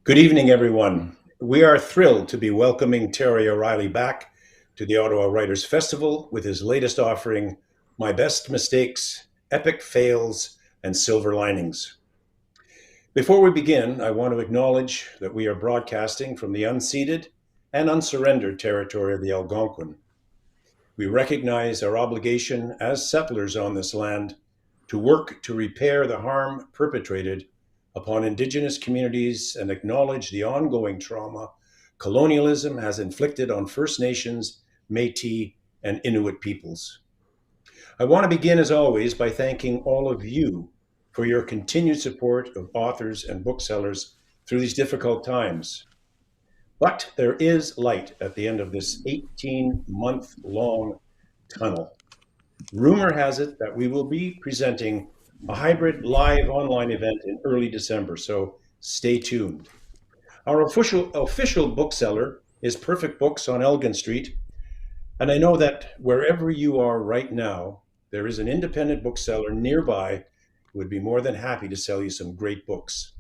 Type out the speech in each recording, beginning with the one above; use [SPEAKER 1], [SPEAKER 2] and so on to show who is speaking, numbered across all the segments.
[SPEAKER 1] Good evening, everyone. We are thrilled to be welcoming Terry O'Reilly back to the Ottawa Writers Festival with his latest offering, My Best Mistakes, Epic Fails, and Silver Linings. Before we begin, I want to acknowledge that we are broadcasting from the unceded and unsurrendered territory of the Algonquin. We recognize our obligation as settlers on this land to work to repair the harm perpetrated upon Indigenous communities and acknowledge the ongoing trauma colonialism has inflicted on First Nations, Métis, and Inuit peoples. I want to begin, as always, by thanking all of you for your continued support of authors and booksellers through these difficult times. But there is light at the end of this 18-month-long tunnel. Rumor has it that we will be presenting a hybrid live online event in early December, so stay tuned. Our official bookseller is Perfect Books on Elgin Street, and I know that wherever you are right now, there is an independent bookseller nearby who would be more than happy to sell you some great books.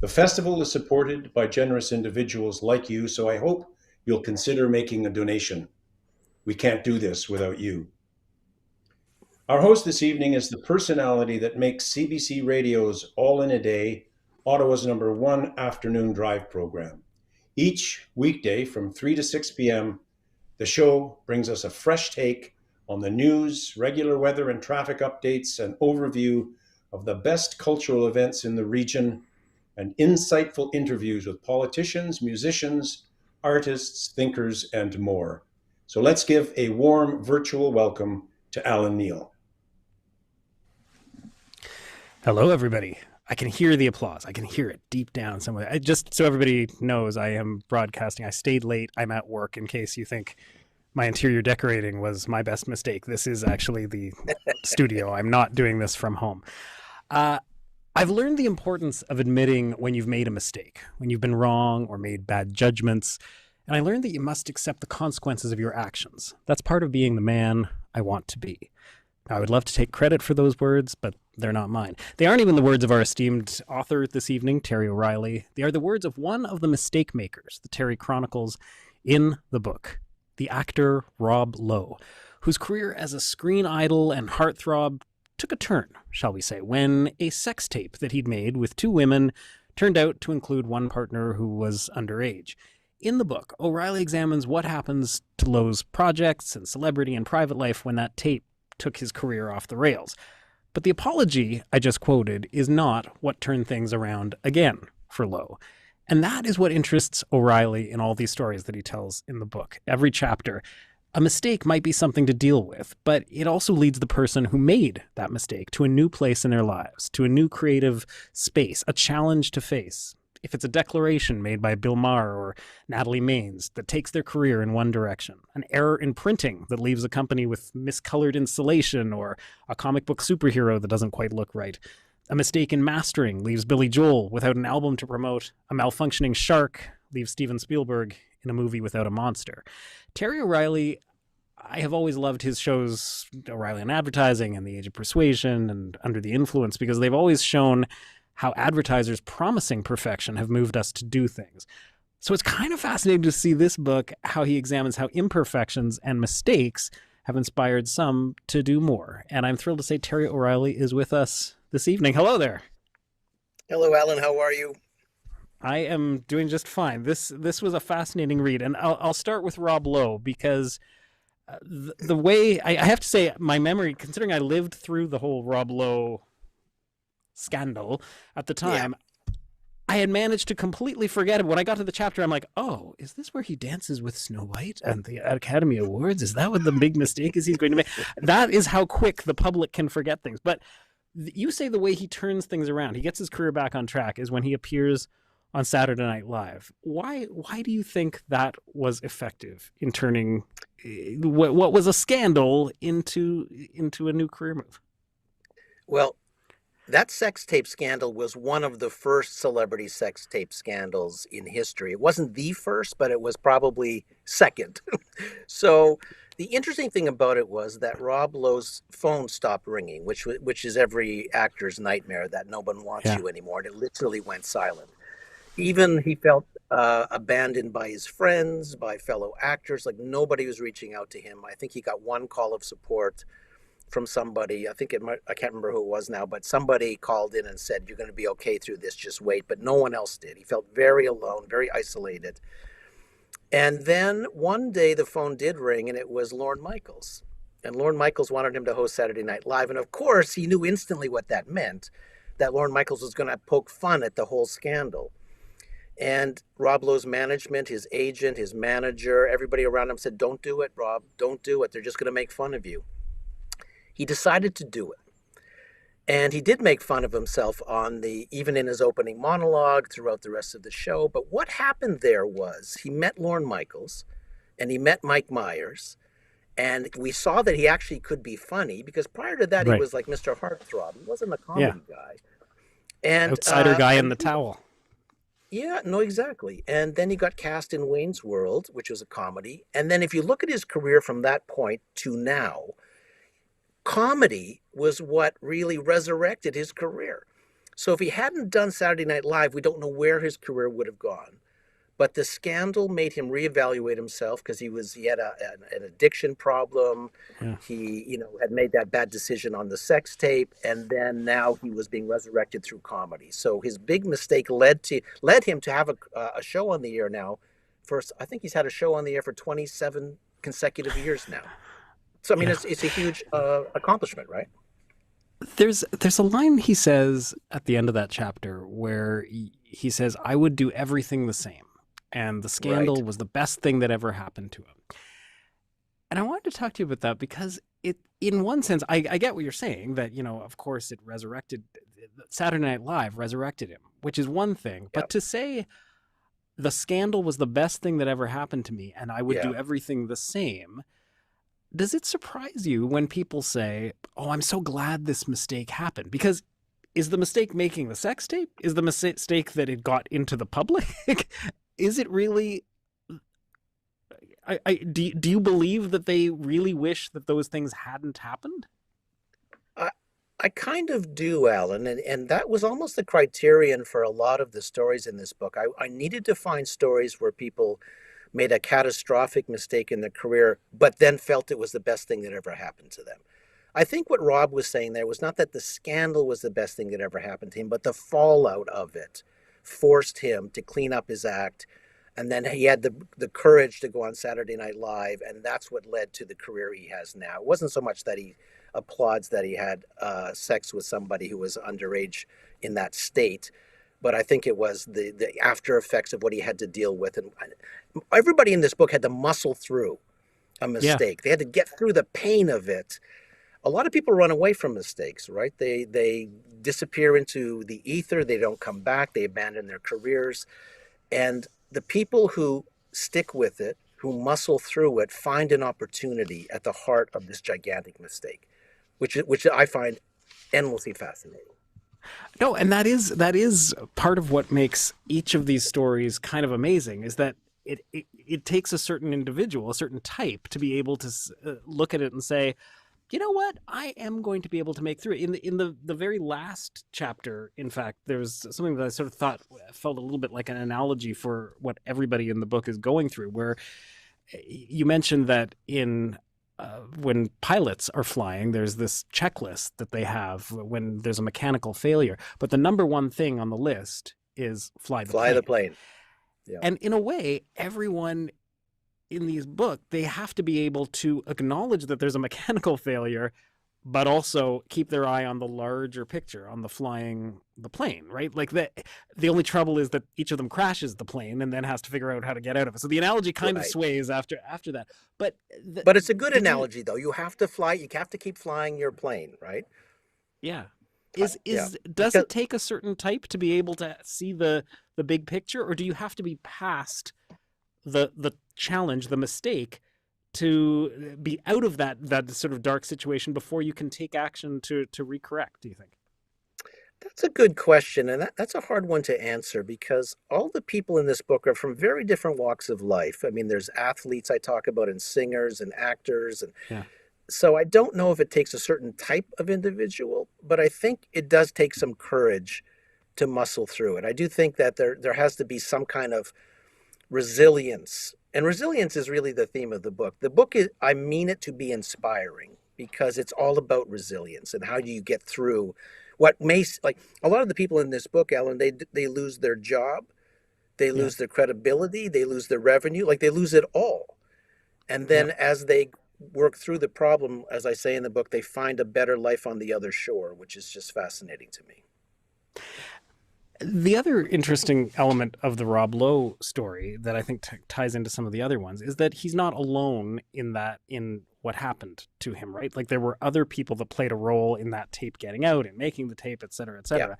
[SPEAKER 1] The festival is supported by generous individuals like you, so I hope you'll consider making a donation. We can't do this without you. Our host this evening is the personality that makes CBC Radio's All in a Day, Ottawa's #1 afternoon drive program. Each weekday from 3 to 6 p.m., the show brings us a fresh take on the news, regular weather and traffic updates, and overview of the best cultural events in the region, and insightful interviews with politicians, musicians, artists, thinkers, and more. So let's give a warm virtual welcome to Alan Neal.
[SPEAKER 2] Hello, everybody. I can hear the applause. I can hear it deep down somewhere. Just so everybody knows, I am broadcasting. I stayed late. I'm at work, in case you think my interior decorating was my best mistake. This is actually the studio. I'm not doing this from home. I've learned the importance of admitting when you've made a mistake, when you've been wrong or made bad judgments. And I learned that you must accept the consequences of your actions. That's part of being the man I want to be. I would love to take credit for those words, but they're not mine. They aren't even the words of our esteemed author this evening, Terry O'Reilly. They are the words of one of the mistake makers, the Terry chronicles in the book, the actor Rob Lowe, whose career as a screen idol and heartthrob took a turn, shall we say, when a sex tape that he'd made with two women turned out to include one partner who was underage. In the book, O'Reilly examines what happens to Lowe's projects and celebrity and private life when that tape took his career off the rails. But the apology I just quoted is not what turned things around again for Lowe. And that is what interests O'Reilly in all these stories that he tells in the book. Every chapter, a mistake might be something to deal with, but it also leads the person who made that mistake to a new place in their lives, to a new creative space, a challenge to face. If it's a declaration made by Bill Maher or Natalie Maines that takes their career in one direction, an error in printing that leaves a company with miscolored insulation, or a comic book superhero that doesn't quite look right, a mistake in mastering leaves Billy Joel without an album to promote, a malfunctioning shark leaves Steven Spielberg in a movie without a monster. Terry O'Reilly, I have always loved his shows, O'Reilly on Advertising and The Age of Persuasion and Under the Influence, because they've always shown how advertisers promising perfection have moved us to do things. So it's kind of fascinating to see this book, how he examines how imperfections and mistakes have inspired some to do more. And I'm thrilled to say Terry O'Reilly is with us this evening. Hello there.
[SPEAKER 3] Hello, Alan. How are you?
[SPEAKER 2] I am doing just fine. This was a fascinating read. And I'll start with Rob Lowe, because the way, I have to say, my memory, considering I lived through the whole Rob Lowe scandal at the time, I had managed to completely forget it. When I got to the chapter, I'm like, oh, is this where he dances with Snow White and the Academy Awards? Is that what the big mistake is he's going to make? That is how quick the public can forget things. But you say the way he turns things around, he gets his career back on track, is when he appears on Saturday Night Live. Why do you think that was effective in turning what was a scandal into a new career move?
[SPEAKER 3] Well, that sex tape scandal was one of the first celebrity sex tape scandals in history. It wasn't the first, but it was probably second. So the interesting thing about it was that Rob Lowe's phone stopped ringing, which is every actor's nightmare, that no one wants you anymore. And it literally went silent. Even he felt abandoned by his friends, by fellow actors. Like nobody was reaching out to him. I think he got one call of support from somebody. I think it might, I can't remember who it was now, but somebody called in and said, "You're going to be okay through this. Just wait." But no one else did. He felt very alone, very isolated. And then one day the phone did ring, and it was Lorne Michaels. And Lorne Michaels wanted him to host Saturday Night Live. And of course, he knew instantly what that meant, that Lorne Michaels was going to poke fun at the whole scandal. And Rob Lowe's management, his agent, his manager, everybody around him said, "Don't do it, Rob. Don't do it. They're just going to make fun of you." He decided to do it. And he did make fun of himself even in his opening monologue throughout the rest of the show. But what happened there was he met Lorne Michaels and he met Mike Myers. And we saw that he actually could be funny, because prior to that, he
[SPEAKER 2] Right.
[SPEAKER 3] was like Mr. Heartthrob. He wasn't a
[SPEAKER 2] Yeah.
[SPEAKER 3] comedy guy. And
[SPEAKER 2] Outsider guy in the towel.
[SPEAKER 3] yeah, no, exactly. And then he got cast in Wayne's World, which was a comedy. And then if you look at his career from that point to now, comedy was what really resurrected his career. So if he hadn't done Saturday Night Live, we don't know where his career would have gone. But the scandal made him reevaluate himself, because he had an addiction problem.
[SPEAKER 2] Yeah.
[SPEAKER 3] He had made that bad decision on the sex tape, and then now he was being resurrected through comedy. So his big mistake led him to have a show on the air now. First, I think he's had a show on the air for 27 consecutive years now. So I mean,
[SPEAKER 2] Yeah.
[SPEAKER 3] it's a huge accomplishment, right?
[SPEAKER 2] There's a line he says at the end of that chapter where he says, "I would do everything the same, and the scandal
[SPEAKER 3] Right.
[SPEAKER 2] was the best thing that ever happened to him." And I wanted to talk to you about that because in one sense, I get what you're saying, that, of course it resurrected, Saturday Night Live resurrected him, which is one thing. But
[SPEAKER 3] Yep.
[SPEAKER 2] to say the scandal was the best thing that ever happened to me and I would do
[SPEAKER 3] Yeah.
[SPEAKER 2] everything the same, does it surprise you when people say, "Oh, I'm so glad this mistake happened"? Because is the mistake making the sex tape? Is the mistake that it got into the public? Is it really? Do you believe that they really wish that those things hadn't happened?
[SPEAKER 3] I I kind of do, Alan, and that was almost the criterion for a lot of the stories in this book. I needed to find stories where people made a catastrophic mistake in their career, but then felt it was the best thing that ever happened to them. I think what Rob was saying there was not that the scandal was the best thing that ever happened to him, but the fallout of it forced him to clean up his act. And then he had the courage to go on Saturday Night Live, and that's what led to the career he has now. It wasn't so much that he applauds that he had sex with somebody who was underage in that state, but I think it was the after effects of what he had to deal with. And everybody in this book had to muscle through a
[SPEAKER 2] Yeah.
[SPEAKER 3] mistake. They had to get through the pain of it. A lot of people run away from mistakes, right? They disappear into the ether. They don't come back. They abandon their careers. And the people who stick with it, who muscle through it, find an opportunity at the heart of this gigantic mistake, which I find endlessly fascinating.
[SPEAKER 2] No, and that is part of what makes each of these stories kind of amazing, is that it takes a certain individual, a certain type, to be able to look at it and say, "You know what? I am going to be able to make through it." In the very last chapter, in fact, there's something that I sort of thought felt a little bit like an analogy for what everybody in the book is going through, where you mentioned that when pilots are flying, there's this checklist that they have when there's a mechanical failure. But the number one thing on the list is fly the
[SPEAKER 3] Fly
[SPEAKER 2] plane.
[SPEAKER 3] the plane. Yeah.
[SPEAKER 2] And in a way, everyone in these books, they have to be able to acknowledge that there's a mechanical failure, but also keep their eye on the larger picture, on the flying the plane, right? Like the only trouble is that each of them crashes the plane and then has to figure out how to get out of it. So the analogy kind of
[SPEAKER 3] Right.
[SPEAKER 2] sways after that. But
[SPEAKER 3] But it's a good
[SPEAKER 2] did you-
[SPEAKER 3] analogy, though. You have to fly. You have to keep flying your plane, right?
[SPEAKER 2] yeah.
[SPEAKER 3] Yeah.
[SPEAKER 2] Does
[SPEAKER 3] Because
[SPEAKER 2] it take a certain type to be able to see the big picture, or do you have to be past the challenge, the mistake, to be out of that sort of dark situation before you can take action to recorrect, do you think?
[SPEAKER 3] that's a good question, and that's a hard one to answer, because all the people in this book are from very different walks of life. I mean, there's athletes I talk about, and singers and actors, and
[SPEAKER 2] Yeah.
[SPEAKER 3] so I don't know if it takes a certain type of individual, but I think it does take some courage to muscle through it. I do think that there has to be some kind of resilience. And resilience is really the theme of the book. The book is, I mean it to be inspiring because it's all about resilience and how do you get through what may, like a lot of the people in this book, Alan, they lose their job, they lose their credibility, they lose their revenue, like they lose it all. And then as they work through the problem, as I say in the book, they find a better life on the other shore, which is just fascinating to me.
[SPEAKER 2] The other interesting element of the Rob Lowe story that I think ties into some of the other ones is that he's not alone in what happened to him, right? Like there were other people that played a role in that tape getting out and making the tape, et cetera, et cetera.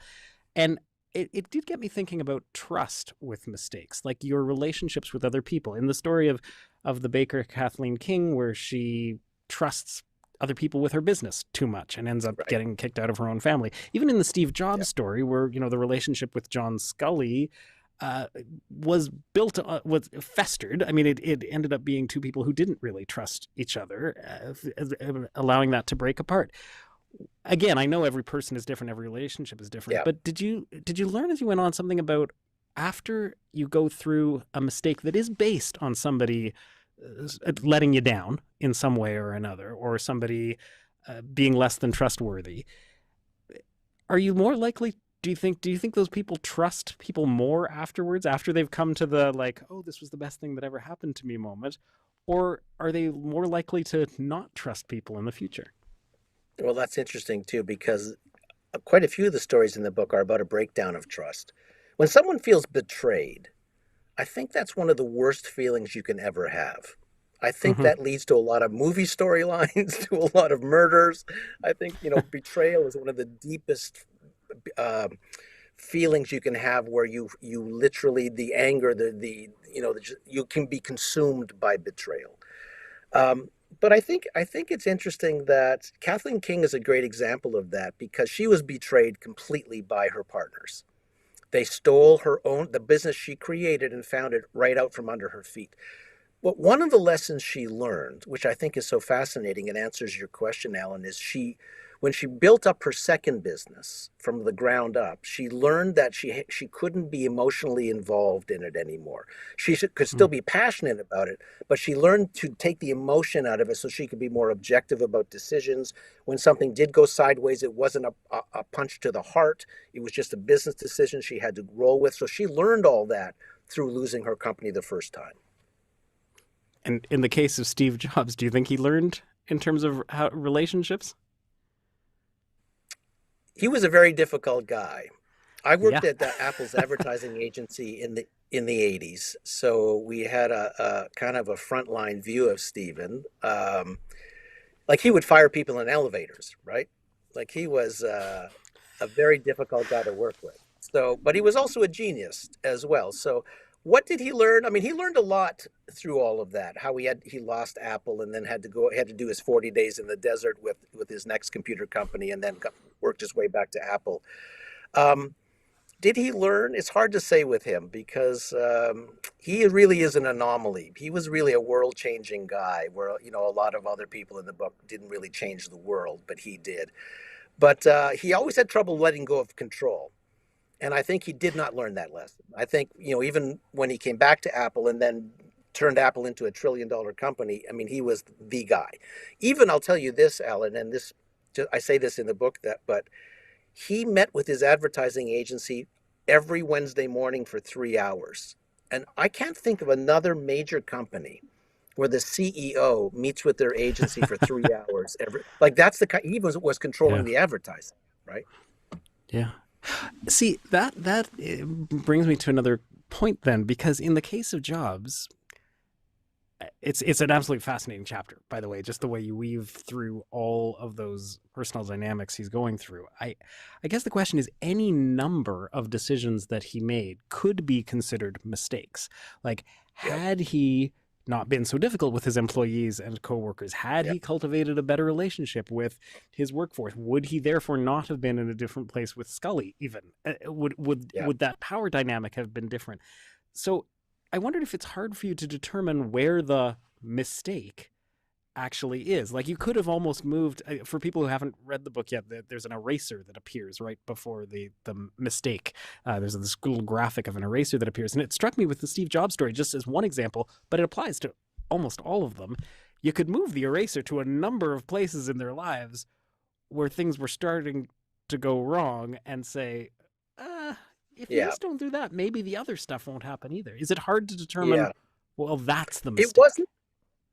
[SPEAKER 2] Yeah. And it did get me thinking about trust with mistakes, like your relationships with other people. In the story of the baker Kathleen King, where she trusts other people with her business too much and ends up getting kicked out of her own family. Even in the Steve Jobs story, where the relationship with John Scully was festered. I mean, it ended up being two people who didn't really trust each other, allowing that to break apart. Again, I know every person is different, every relationship is different. But did you learn as you went on something about after you go through a mistake that is based on somebody letting you down in some way or another, or somebody being less than trustworthy, are you more likely, do you think those people trust people more afterwards, after they've come to the like, oh, this was the best thing that ever happened to me moment, or are they more likely to not trust people in the future?
[SPEAKER 3] Well, that's interesting too, because quite a few of the stories in the book are about a breakdown of trust. When someone feels betrayed, I think that's one of the worst feelings you can ever have. I think that leads to a lot of movie storylines, to a lot of murders. I think, betrayal is one of the deepest feelings you can have, where you literally, the anger, you can be consumed by betrayal. But I think it's interesting that Kathleen King is a great example of that, because she was betrayed completely by her partners. They stole the business she created and found it right out from under her feet. But one of the lessons she learned, which I think is so fascinating and answers your question, Alan, is when she built up her second business from the ground up, she learned that she couldn't be emotionally involved in it anymore. She could still be passionate about it, but she learned to take the emotion out of it so she could be more objective about decisions. When something did go sideways, it wasn't a punch to the heart. It was just a business decision she had to roll with. So she learned all that through losing her company the first time.
[SPEAKER 2] And in the case of Steve Jobs, do you think he learned in terms of relationships?
[SPEAKER 3] He was a very difficult guy. I worked at Apple's advertising agency in the 80s, so we had a kind of a frontline view of Steven. Like he would fire people in elevators, right? Like he was a very difficult guy to work with. So, but he was also a genius as well. So, what did he learn? I mean, he learned a lot through all of that. How he lost Apple and then had to do his 40 days in the desert with his next computer company, and then worked his way back to Apple. Did he learn? It's hard to say with him, because he really is an anomaly. He was really a world-changing guy, where a lot of other people in the book didn't really change the world, but he did. But he always had trouble letting go of control. And I think he did not learn that lesson. I think, even when he came back to Apple and then turned Apple into a $1 trillion company, I mean, he was the guy. Even, I'll tell you this, Alan, and I say this in the book, but he met with his advertising agency every Wednesday morning for 3 hours. And I can't think of another major company where the CEO meets with their agency for 3 hours. That's he was controlling the advertising, right?
[SPEAKER 2] Yeah. See, that brings me to another point then, because in the case of Jobs, it's an absolutely fascinating chapter, by the way, just the way you weave through all of those personal dynamics he's going through. I guess the question is, any number of decisions that he made could be considered mistakes. Like, had he not been so difficult with his employees and coworkers, had he cultivated a better relationship with his workforce, would he therefore not have been in a different place with Scully even? Would that power dynamic have been different? So I wondered if it's hard for you to determine where the mistake actually is. Like, you could have almost moved, for people who haven't read the book yet, there's an eraser that appears right before the mistake. There's this little graphic of an eraser that appears, and it struck me with the Steve Jobs story just as one example, but it applies to almost all of them. You could move the eraser to a number of places in their lives where things were starting to go wrong, and say, if you just don't do that, maybe the other stuff won't happen either. Is it hard to determine, well, that's the mistake?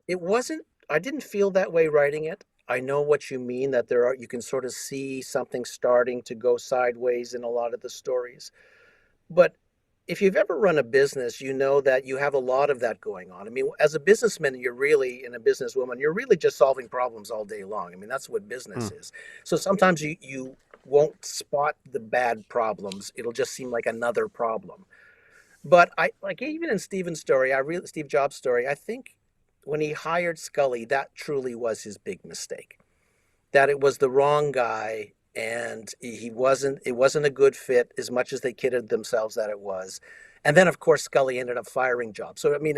[SPEAKER 3] It wasn't, I didn't feel that way writing it. I know what you mean, that you can sort of see something starting to go sideways in a lot of the stories. But if you've ever run a business, you know that you have a lot of that going on. I mean, as a businessman, and a businesswoman, you're really just solving problems all day long. I mean, that's what business is. So sometimes you won't spot the bad problems. It'll just seem like another problem. But even in Steve Jobs' story, I think when he hired Scully, that truly was his big mistake. That it was the wrong guy, and it wasn't a good fit, as much as they kidded themselves that it was. And then, of course, Scully ended up firing Jobs. So, I mean,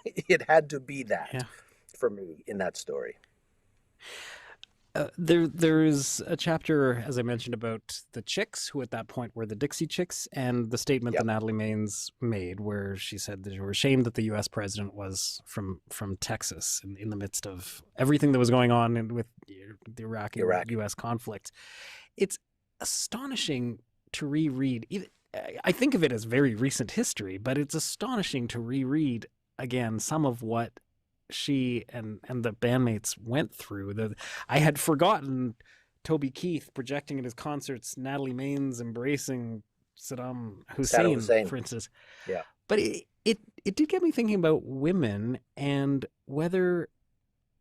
[SPEAKER 3] it had to be that for me in that story.
[SPEAKER 2] There's a chapter, as I mentioned, about the Chicks, who at that point were the Dixie Chicks, and the statement that Natalie Maines made, where she said that they were ashamed that the U.S. president was from Texas in the midst of everything that was going on with the Iraq and U.S. conflict. It's astonishing to reread. I think of it as very recent history, but it's astonishing to reread again some of what she and the bandmates went through. I had forgotten Toby Keith projecting at his concerts Natalie Maines embracing Saddam Hussein, for instance.
[SPEAKER 3] Yeah.
[SPEAKER 2] But it did get me thinking about women and whether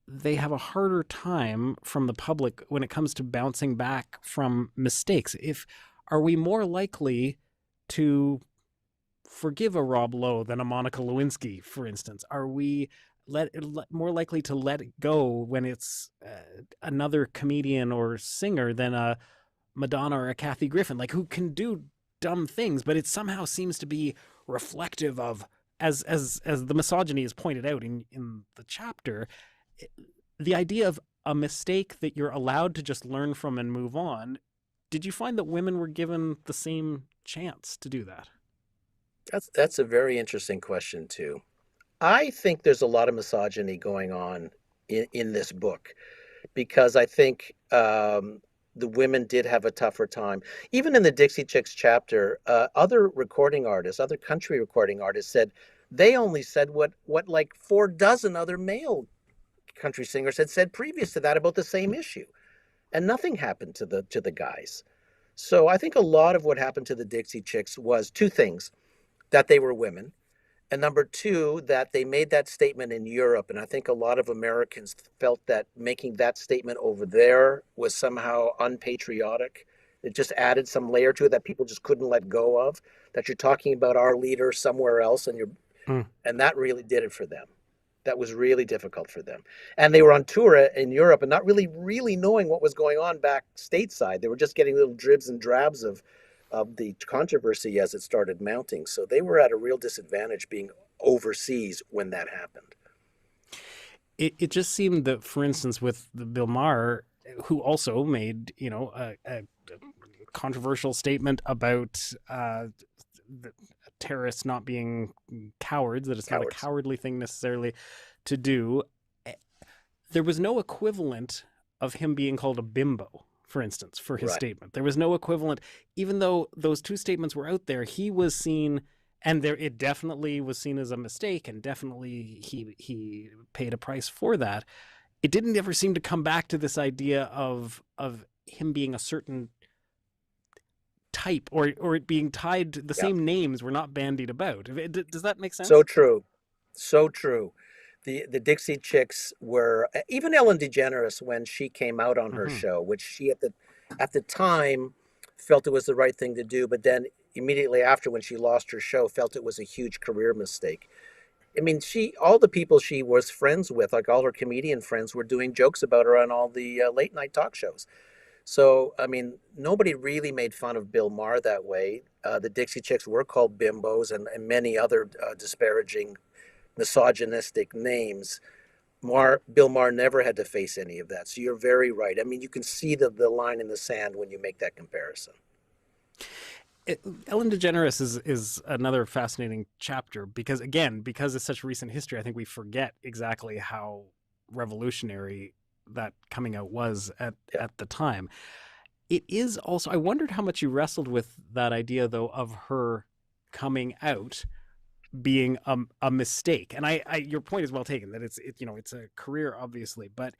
[SPEAKER 2] they have a harder time from the public when it comes to bouncing back from mistakes. Are we more likely to forgive a Rob Lowe than a Monica Lewinsky, for instance? Are we more likely to let it go when it's another comedian or singer than a Madonna or a Kathy Griffin, like, who can do dumb things, but it somehow seems to be reflective of, as the misogyny is pointed out in the chapter, the idea of a mistake that you're allowed to just learn from and move on. Did you find that women were given the same chance to do that?
[SPEAKER 3] That's a very interesting question too. I think there's a lot of misogyny going on in this book, because I think the women did have a tougher time. Even in the Dixie Chicks chapter, other country recording artists said they only said what like 4 dozen other male country singers had said previous to that about the same issue, and nothing happened to the guys. So I think a lot of what happened to the Dixie Chicks was 2 things: that they were women, and number 2, that they made that statement in Europe. And I think a lot of Americans felt that making that statement over there was somehow unpatriotic. It just added some layer to it that people just couldn't let go of, that you're talking about our leader somewhere else, and and that really did it for them. That was really difficult for them. And they were on tour in Europe and not really knowing what was going on back stateside. They were just getting little dribs and drabs of the controversy as it started mounting. So they were at a real disadvantage being overseas when that happened.
[SPEAKER 2] It just seemed that, for instance, with the Bill Maher, who also made, a controversial statement about the terrorists not being cowards, that it's not a cowardly thing necessarily to do. There was no equivalent of him being called a bimbo, for instance, for his statement. There was no equivalent, even though those 2 statements were out there. He was seen, and it definitely was seen as a mistake, and definitely he paid a price for that. It didn't ever seem to come back to this idea of him being a certain type, or it being tied to the same names were not bandied about. Does that make sense?
[SPEAKER 3] So true. The Dixie Chicks were, even Ellen DeGeneres, when she came out on her show, which she at the time felt it was the right thing to do, but then immediately after, when she lost her show, felt it was a huge career mistake. I mean, all the people she was friends with, like all her comedian friends, were doing jokes about her on all the late night talk shows. So, I mean, nobody really made fun of Bill Maher that way. The Dixie Chicks were called bimbos and many other disparaging, misogynistic names. Bill Maher never had to face any of that. So you're very right. I mean, you can see the line in the sand when you make that comparison.
[SPEAKER 2] Ellen DeGeneres is another fascinating chapter because, again, because it's such recent history, I think we forget exactly how revolutionary that coming out was at the time. It is also, I wondered how much you wrestled with that idea, though, of her coming out being a mistake. And your point is well taken that it's a career, obviously, but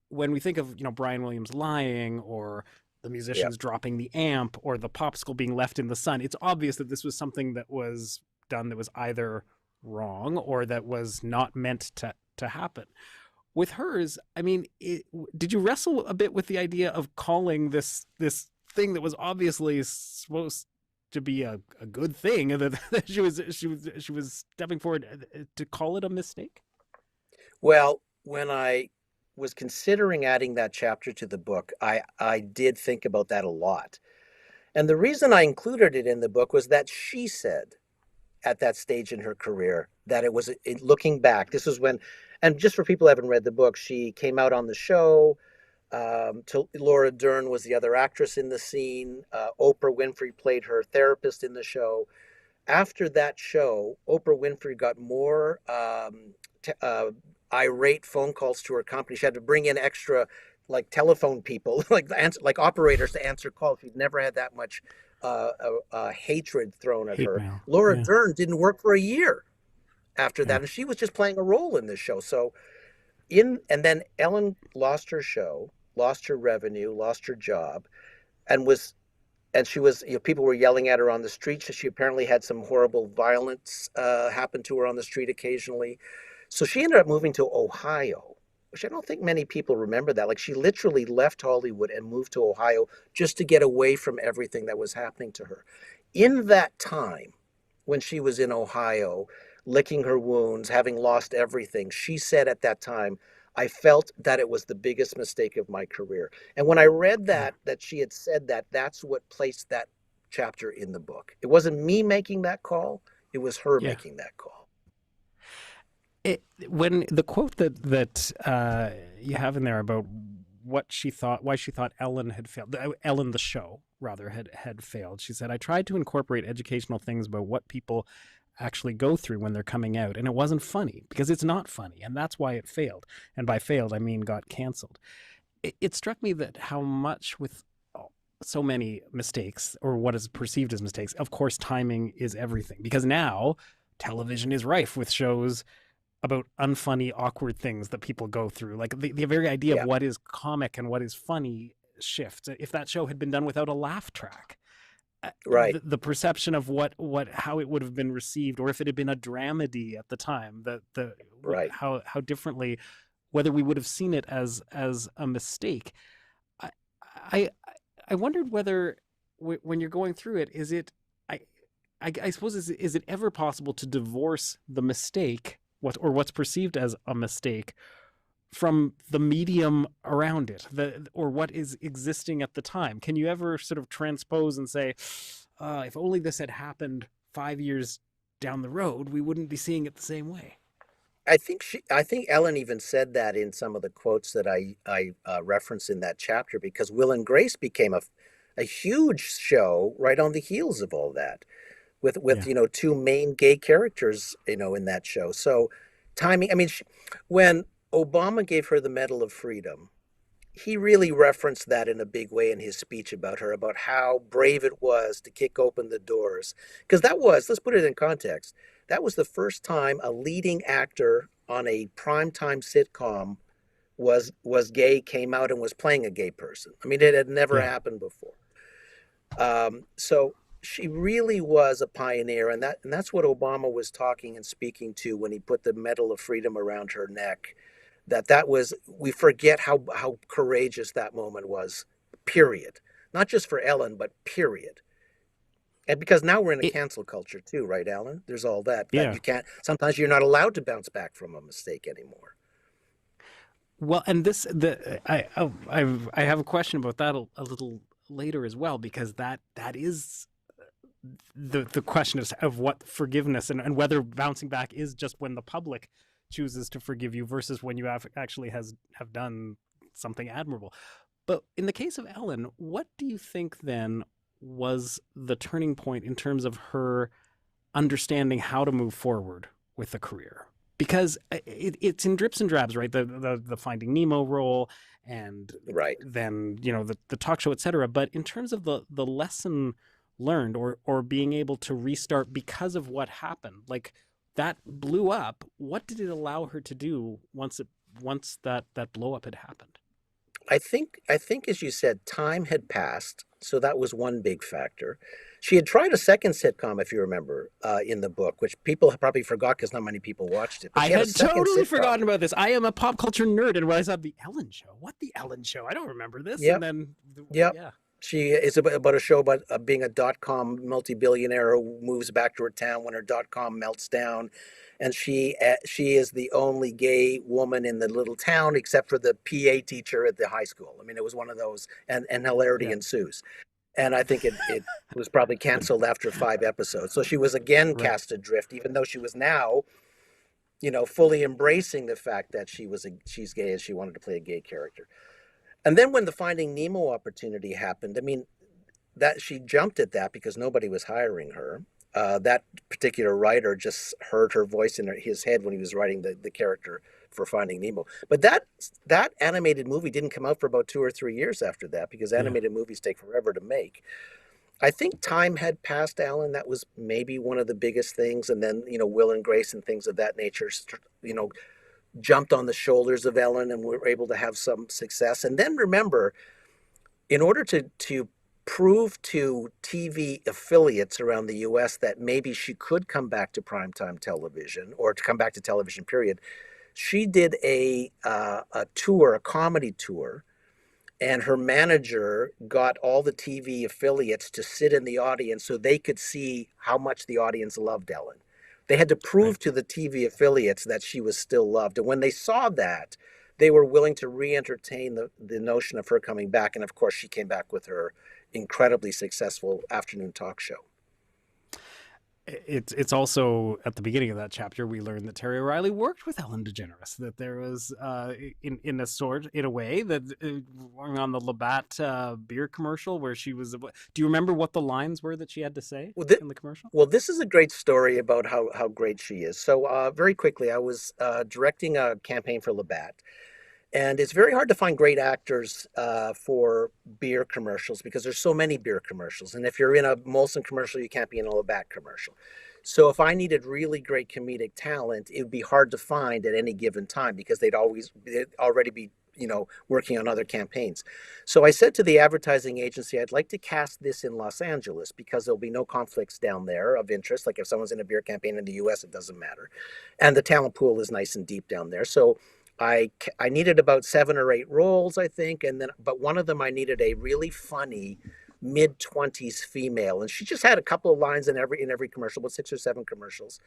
[SPEAKER 2] when we think of Brian Williams lying, or the musicians dropping the amp, or the popsicle being left in the sun, it's obvious that this was something that was done that was either wrong or that was not meant to happen. With hers, I mean, did you wrestle a bit with the idea of calling this thing that was obviously supposed to be a good thing, that she was stepping forward, to call it a mistake?
[SPEAKER 3] Well, when I was considering adding that chapter to the book, I did think about that a lot. And the reason I included it in the book was that she said at that stage in her career that it was, looking back, this was when, and just for people who haven't read the book, she came out on the show. Laura Dern was the other actress in the scene. Oprah Winfrey played her therapist in the show. After that show, Oprah Winfrey got more irate phone calls to her company. She had to bring in extra telephone people, like operators to answer calls. She'd never had that much hatred thrown at her.
[SPEAKER 2] Mail.
[SPEAKER 3] Laura Dern didn't work for a year after that, and she was just playing a role in this show. So and then Ellen lost her show, lost her revenue, lost her job, and she was, people were yelling at her on the street. She apparently had some horrible violence happen to her on the street occasionally. So she ended up moving to Ohio, which I don't think many people remember that. Like, she literally left Hollywood and moved to Ohio just to get away from everything that was happening to her. In that time, when she was in Ohio, licking her wounds, having lost everything, she said at that time, I felt that it was the biggest mistake of my career. And when I read that she had said that, that's what placed that chapter in the book. It wasn't me making that call. It was her making that call.
[SPEAKER 2] When the quote that you have in there about why she thought Ellen had failed, Ellen the show rather had failed. She said, I tried to incorporate educational things about what people actually go through when they're coming out, and it wasn't funny because it's not funny, and that's why it failed. And by failed, I mean got canceled. It struck me that how much with so many mistakes, or what is perceived as mistakes, of course, timing is everything, because now television is rife with shows about unfunny, awkward things that people go through. Like the very idea of what is comic and what is funny shifts. If that show had been done without a laugh track,
[SPEAKER 3] right,
[SPEAKER 2] the perception of how it would have been received, or if it had been a dramedy at the time, how differently, whether we would have seen it as a mistake. I wondered whether when you're going through it, is it I suppose is it ever possible to divorce the mistake, what's perceived as a mistake, from the medium around it, or what is existing at the time? Can you ever sort of transpose and say, if only this had happened 5 years down the road, we wouldn't be seeing it the same way?
[SPEAKER 3] I think Ellen even said that in some of the quotes that I referenced in that chapter, because Will and Grace became a huge show right on the heels of all that, with two main gay characters in that show. So timing, I mean, when Obama gave her the Medal of Freedom, he really referenced that in a big way in his speech about her, about how brave it was to kick open the doors. Because let's put it in context, that was the first time a leading actor on a primetime sitcom was gay, came out and was playing a gay person. I mean, it had never happened before. So she really was a pioneer, and that's what Obama was talking and speaking to when he put the Medal of Freedom around her neck. That was, we forget how courageous that moment was, period. Not just for Ellen, but period. And because now we're in a cancel culture too, right, Alan? There's all that. You can't, sometimes you're not allowed to bounce back from a mistake anymore.
[SPEAKER 2] Well, and I have a question about that a little later as well, because that is the question of what forgiveness and whether bouncing back is just when the public chooses to forgive you versus when you actually have done something admirable. But in the case of Ellen, what do you think then was the turning point in terms of her understanding how to move forward with the career? Because it's in drips and drabs, right? The Finding Nemo role, and
[SPEAKER 3] Right.
[SPEAKER 2] then the talk show, etc. But in terms of the lesson learned, or being able to restart because of what happened, like that blew up. What did it allow her to do once that blow up had happened?
[SPEAKER 3] I think, as you said, time had passed, so that was one big factor. She had tried a second sitcom, if you remember, in the book, which people have probably forgot because not many people watched it. But
[SPEAKER 2] I
[SPEAKER 3] she had a
[SPEAKER 2] had
[SPEAKER 3] second
[SPEAKER 2] totally
[SPEAKER 3] sitcom.
[SPEAKER 2] forgotten about this. I am a pop culture nerd, and when I saw the Ellen Show, what the Ellen Show? I don't remember this.
[SPEAKER 3] Yep.
[SPEAKER 2] And then,
[SPEAKER 3] Yep.
[SPEAKER 2] yeah.
[SPEAKER 3] She is about a show about being a dot-com multi-billionaire who moves back to her town when her dot-com melts down. And she is the only gay woman in the little town except for the PA teacher at the high school. I mean, it was one of those, and hilarity ensues. And I think it was probably canceled after 5 episodes. So she was again cast adrift, even though she was now, fully embracing the fact that she's gay and she wanted to play a gay character. And then when the Finding Nemo opportunity happened, I mean, that she jumped at that because nobody was hiring her. That particular writer just heard her voice in his head when he was writing the character for Finding Nemo. But that animated movie didn't come out for about 2 or 3 years after that because animated movies take forever to make. I think time had passed, Alan. That was maybe one of the biggest things. And then, Will and Grace and things of that nature, jumped on the shoulders of Ellen and were able to have some success. And then remember, in order to prove to TV affiliates around the US that maybe she could come back to primetime television or to come back to television, period, she did a tour, a comedy tour, and her manager got all the TV affiliates to sit in the audience so they could see how much the audience loved Ellen. They had to prove to the TV affiliates that she was still loved. And when they saw that, they were willing to re-entertain the notion of her coming back. And of course, she came back with her incredibly successful afternoon talk show.
[SPEAKER 2] It's also at the beginning of that chapter we learned that Terry O'Reilly worked with Ellen DeGeneres. That there was in a way that on the Labatt beer commercial where she was. Do you remember what the lines were that she had to say in the commercial?
[SPEAKER 3] Well, this is a great story about how great she is. So very quickly, I was directing a campaign for Labatt. And it's very hard to find great actors for beer commercials because there's so many beer commercials. And if you're in a Molson commercial, you can't be in a Labatt commercial. So if I needed really great comedic talent, it would be hard to find at any given time because they'd already be, working on other campaigns. So I said to the advertising agency, I'd like to cast this in Los Angeles because there'll be no conflicts down there of interest. Like if someone's in a beer campaign in the US, it doesn't matter. And the talent pool is nice and deep down there. So I needed about 7 or 8 roles, I think, but one of them I needed a really funny mid-20s female, and she just had a couple of lines in every commercial, about 6 or 7 commercials.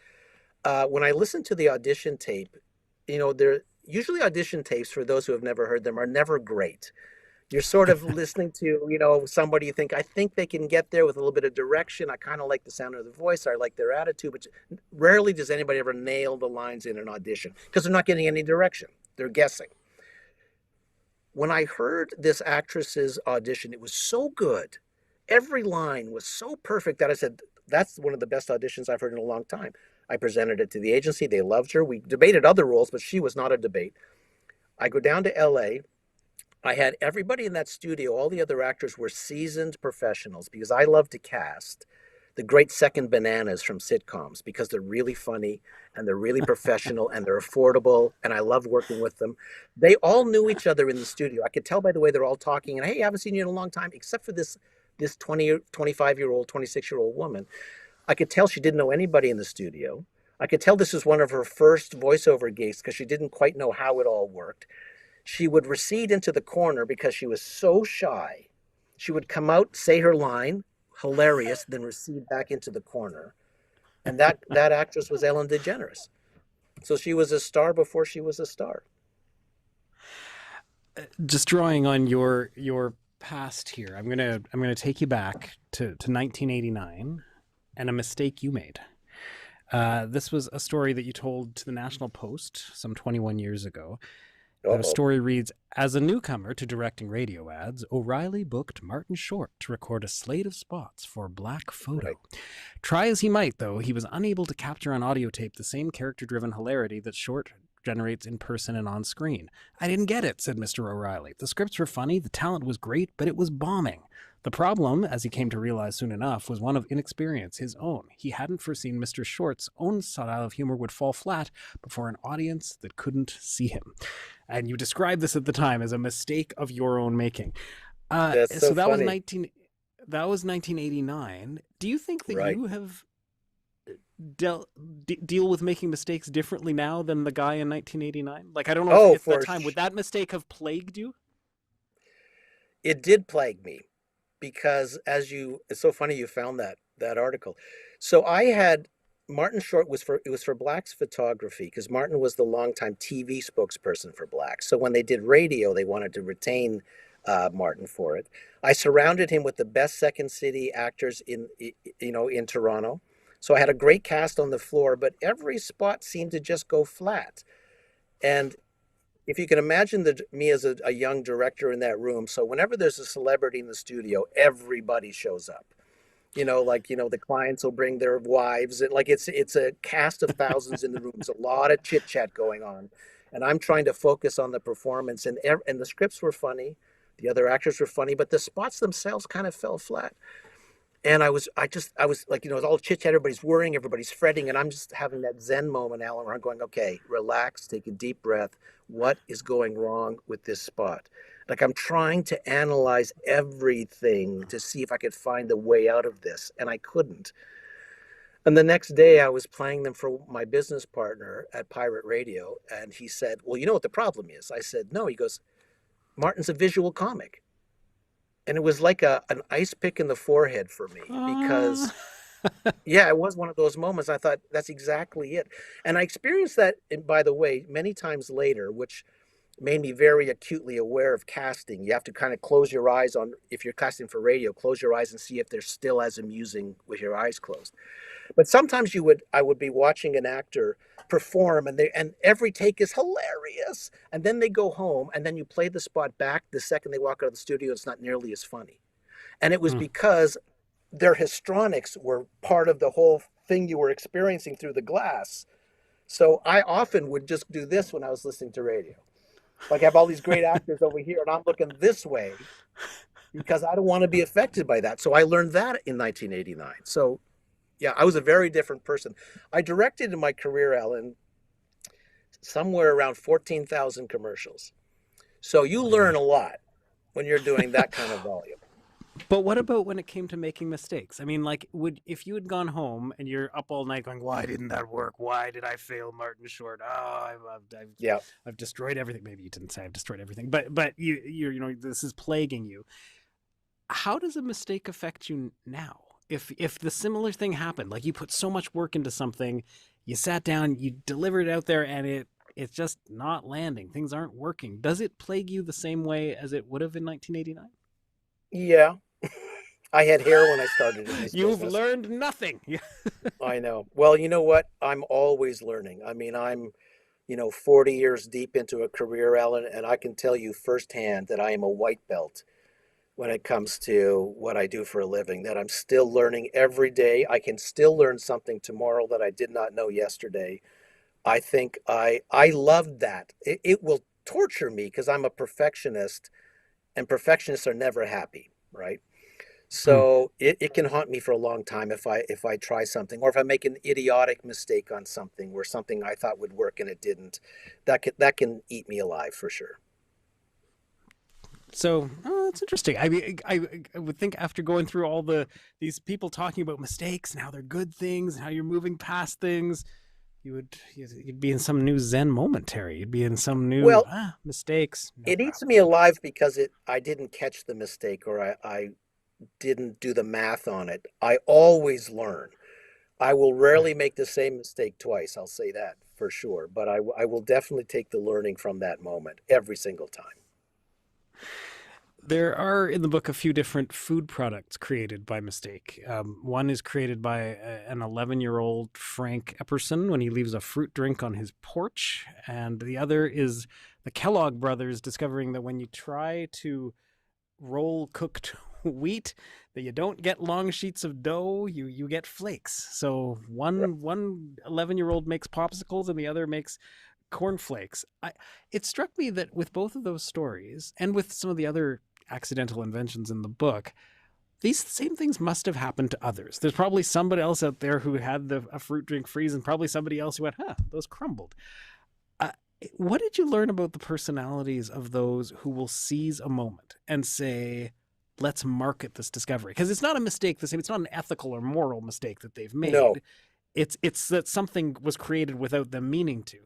[SPEAKER 3] When I listened to the audition tape, they're usually audition tapes, for those who have never heard them, are never great. You're sort of listening to, somebody you think, I think they can get there with a little bit of direction. I kind of like the sound of the voice. I like their attitude, but rarely does anybody ever nail the lines in an audition because they're not getting any direction. They're guessing. When I heard this actress's audition, it was so good. Every line was so perfect that I said, that's one of the best auditions I've heard in a long time. I presented it to the agency. They loved her. We debated other roles, but she was not a debate. I go down to LA. I had everybody in that studio, all the other actors were seasoned professionals because I love to cast the great second bananas from sitcoms because they're really funny and they're really professional and they're affordable and I love working with them. They all knew each other in the studio. I could tell by the way they're all talking and, hey, I haven't seen you in a long time, except for this 20, 25-year-old, 26-year-old woman. I could tell she didn't know anybody in the studio. I could tell this was one of her first voiceover gigs because she didn't quite know how it all worked. She would recede into the corner because she was so shy. She would come out, say her line, hilarious, then recede back into the corner. And that actress was Ellen DeGeneres. So she was a star before she was a star.
[SPEAKER 2] Just drawing on your past here, I'm gonna take you back to 1989 and a mistake you made. This was a story that you told to the National Post some 21 years ago. The
[SPEAKER 3] Uh-oh.
[SPEAKER 2] story reads, as a newcomer to directing radio ads, O'Reilly booked Martin Short to record a slate of spots for Black Photo.
[SPEAKER 3] Right.
[SPEAKER 2] Try as he might, though, he was unable to capture on audio tape the same character-driven hilarity that Short generates in person and on screen. I didn't get it, said Mr. O'Reilly. The scripts were funny, the talent was great, but it was bombing. The problem, as he came to realize soon enough, was one of inexperience, his own. He hadn't foreseen Mr. Short's own style of humor would fall flat before an audience that couldn't see him. And you described this at the time as a mistake of your own making.
[SPEAKER 3] That's
[SPEAKER 2] so
[SPEAKER 3] so
[SPEAKER 2] that
[SPEAKER 3] funny.
[SPEAKER 2] was 1989. Do you think that
[SPEAKER 3] Right.
[SPEAKER 2] you have deal with making mistakes differently now than the guy in 1989? Like, I don't know
[SPEAKER 3] Oh,
[SPEAKER 2] if at
[SPEAKER 3] for
[SPEAKER 2] that time would that mistake have plagued you?
[SPEAKER 3] It did plague me because it's so funny you found that article. So I had Martin Short was for Black's Photography, because Martin was the longtime TV spokesperson for Black. So when they did radio, they wanted to retain Martin for it. I surrounded him with the best Second City actors in Toronto. So I had a great cast on the floor, but every spot seemed to just go flat. And if you can imagine me as a young director in that room, so whenever there's a celebrity in the studio, everybody shows up. The clients will bring their wives, and like it's a cast of thousands in the room. There's a lot of chit chat going on, and I'm trying to focus on the performance. And the scripts were funny, the other actors were funny, but the spots themselves kind of fell flat. And I was like, it's all chit chat, everybody's worrying, everybody's fretting, and I'm just having that Zen moment, Alan, where I'm going, okay, relax, take a deep breath. What is going wrong with this spot? Like, I'm trying to analyze everything to see if I could find a way out of this, and I couldn't. And the next day I was playing them for my business partner at Pirate Radio, and he said, well, you know what the problem is? I said, no. He goes, Martin's a visual comic. And it was like an ice pick in the forehead for me, because yeah, it was one of those moments. I thought that's exactly it. And I experienced that, by the way, many times later, which made me very acutely aware of casting. You have to kind of close your eyes if you're casting for radio, close your eyes and see if they're still as amusing with your eyes closed. But sometimes I would be watching an actor perform, and every take is hilarious. And then they go home, and then you play the spot back the second they walk out of the studio, it's not nearly as funny. And it was because their histrionics were part of the whole thing you were experiencing through the glass. So I often would just do this when I was listening to radio. Like, I have all these great actors over here, and I'm looking this way because I don't want to be affected by that. So I learned that in 1989. So yeah, I was a very different person. I directed in my career, Alan, somewhere around 14,000 commercials. So you learn a lot when you're doing that kind of volume.
[SPEAKER 2] But what about when it came to making mistakes? I mean, like, if you had gone home and you're up all night going, why didn't that work? Why did I fail Martin Short? Oh, I've destroyed everything. Maybe you didn't say I've destroyed everything, but you're this is plaguing you. How does a mistake affect you now? If the similar thing happened, like you put so much work into something, you sat down, you delivered it out there, and it's just not landing. Things aren't working. Does it plague you the same way as it would have in 1989?
[SPEAKER 3] Yeah. I had hair when I started in this
[SPEAKER 2] You've
[SPEAKER 3] business.
[SPEAKER 2] learned nothing.
[SPEAKER 3] I know. Well, you know what? I'm always learning. I mean, I'm 40 years deep into a career, Alan, and I can tell you firsthand that I am a white belt when it comes to what I do for a living, that I'm still learning every day. I can still learn something tomorrow that I did not know yesterday. I think I loved that. It will torture me because I'm a perfectionist, and perfectionists are never happy, right? So it can haunt me for a long time if I try something, or if I make an idiotic mistake on something, where something I thought would work and it didn't. That can eat me alive for sure.
[SPEAKER 2] So that's interesting. I mean, I would think after going through all these people talking about mistakes and how they're good things and how you're moving past things, you'd be in some new Zen moment, Terry. You'd be in some new mistakes. No
[SPEAKER 3] it eats me alive because I didn't catch the mistake, or I didn't do the math on it. I always learn. I will rarely make the same mistake twice. I'll say that for sure. But I will definitely take the learning from that moment every single time.
[SPEAKER 2] There are in the book a few different food products created by mistake. One is created by an 11-year-old Frank Epperson when he leaves a fruit drink on his porch. And the other is the Kellogg brothers discovering that when you try to roll cooked wheat, that you don't get long sheets of dough, you get flakes. So one 11-year-old makes popsicles and the other makes cornflakes. It struck me that with both of those stories and with some of the other accidental inventions in the book, these same things must have happened to others. There's probably somebody else out there who had a fruit drink freeze, and probably somebody else who went, those crumbled. What did you learn about the personalities of those who will seize a moment and say, let's market this discovery? Because it's not a mistake the same. It's not an ethical or moral mistake that they've made.
[SPEAKER 3] No.
[SPEAKER 2] It's that something was created without them meaning to.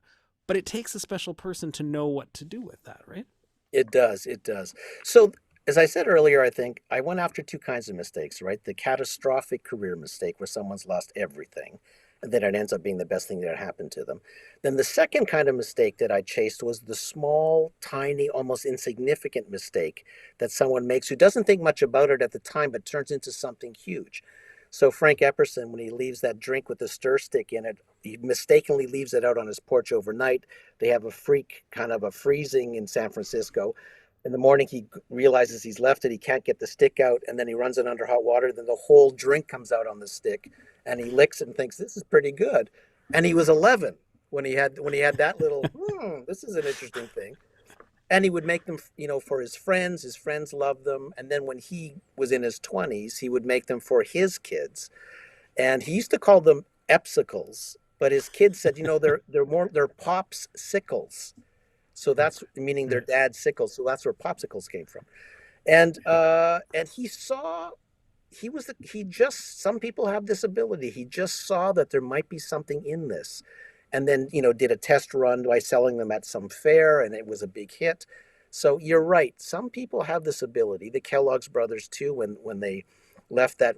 [SPEAKER 2] But it takes a special person to know what to do with that, right?
[SPEAKER 3] It does. It does. So, as I said earlier, I think I went after two kinds of mistakes, right? The catastrophic career mistake where someone's lost everything and then it ends up being the best thing that happened to them. Then the second kind of mistake that I chased was the small, tiny, almost insignificant mistake that someone makes who doesn't think much about it at the time, but turns into something huge. So Frank Epperson, when he leaves that drink with the stir stick in it, he mistakenly leaves it out on his porch overnight. They have a freak kind of a freezing in San Francisco. In the morning, he realizes he's left it. He can't get the stick out, and then he runs it under hot water. Then the whole drink comes out on the stick, and he licks it and thinks, this is pretty good. And he was 11 when he had that little, this is an interesting thing. And he would make them, for his friends. His friends loved them. And then when he was in his 20s, he would make them for his kids. And he used to call them Epsicles, but his kids said, they're Popsicles. So that's meaning their dad's sickles. So that's where Popsicles came from. And some people have this ability. He just saw that there might be something in this. And then, did a test run by selling them at some fair, and it was a big hit. So you're right. Some people have this ability. The Kellogg's brothers too, when they left that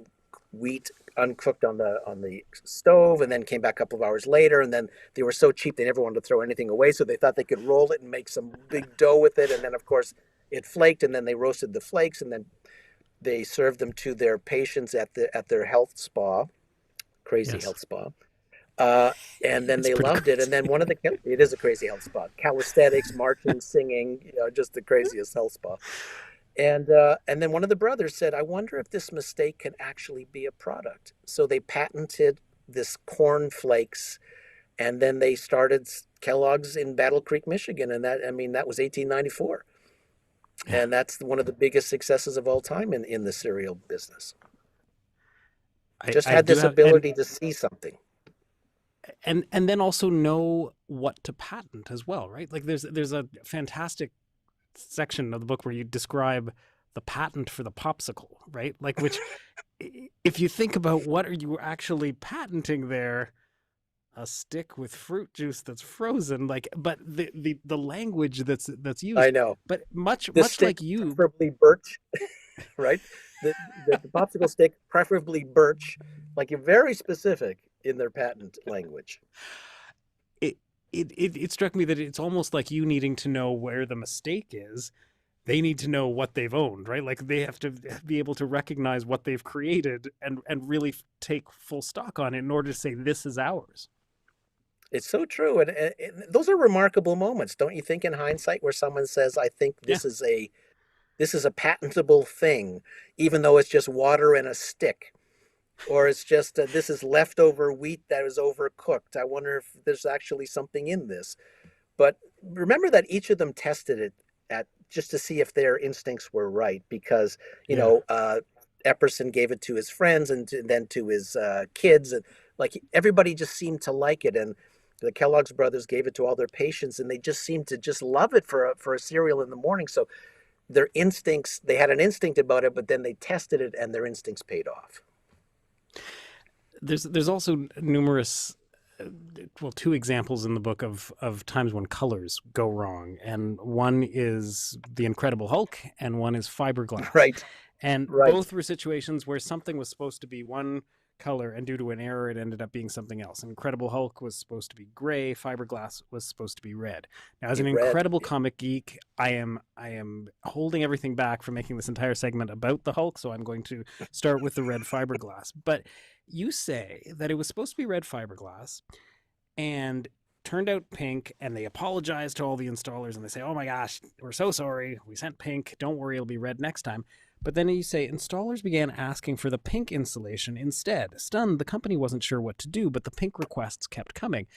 [SPEAKER 3] wheat uncooked on the stove and then came back a couple of hours later, and then they were so cheap they never wanted to throw anything away, so they thought they could roll it and make some big dough with it. And then of course it flaked, and then they roasted the flakes, and then they served them to their patients at their health spa, health spa. And then they loved it. And then it is a crazy health spa, calisthenics, marching, singing, just the craziest health spa. And then one of the brothers said, I wonder if this mistake can actually be a product. So they patented this corn flakes, and then they started Kellogg's in Battle Creek, Michigan. And that was 1894. Yeah. And that's one of the biggest successes of all time in the cereal business. Just had this ability to see something.
[SPEAKER 2] And then also know what to patent as well, right? Like there's a fantastic section of the book where you describe the patent for the popsicle, right? Like, which, if you think about what are you actually patenting there, a stick with fruit juice that's frozen, like, but the language that's used.
[SPEAKER 3] I know,
[SPEAKER 2] but much like you,
[SPEAKER 3] preferably birch, right? The popsicle stick, preferably birch, like you're very specific in their patent language.
[SPEAKER 2] It struck me that it's almost like you needing to know where the mistake is. They need to know what they've owned, right? Like they have to be able to recognize what they've created and really take full stock on it in order to say, this is ours.
[SPEAKER 3] It's so true. And those are remarkable moments, don't you think, in hindsight, where someone says, I think this is a patentable thing, even though it's just water and a stick. Or it's just this is leftover wheat that was overcooked. I wonder if there's actually something in this. But remember that each of them tested it just to see if their instincts were right, because Epperson gave it to his friends and then to his kids, and like everybody just seemed to like it. And the Kellogg's brothers gave it to all their patients, and they just seemed to just love it for a cereal in the morning. So their instincts, they had an instinct about it, but then they tested it and their instincts paid off.
[SPEAKER 2] There's also numerous, two examples in the book of times when colors go wrong. And one is The Incredible Hulk and one is Fiberglass.
[SPEAKER 3] Right.
[SPEAKER 2] And both were situations where something was supposed to be one color, and due to an error, it ended up being something else. Incredible Hulk was supposed to be gray. Fiberglass was supposed to be red. Now, as an incredible comic geek, I am holding everything back from making this entire segment about the Hulk, so I'm going to start with the red fiberglass. But you say that it was supposed to be red fiberglass, and turned out pink, and they apologize to all the installers, and they say, oh my gosh, we're so sorry, we sent pink, don't worry, it'll be red next time. But then you say installers began asking for the pink insulation instead. Stunned, the company wasn't sure what to do, but the pink requests kept coming.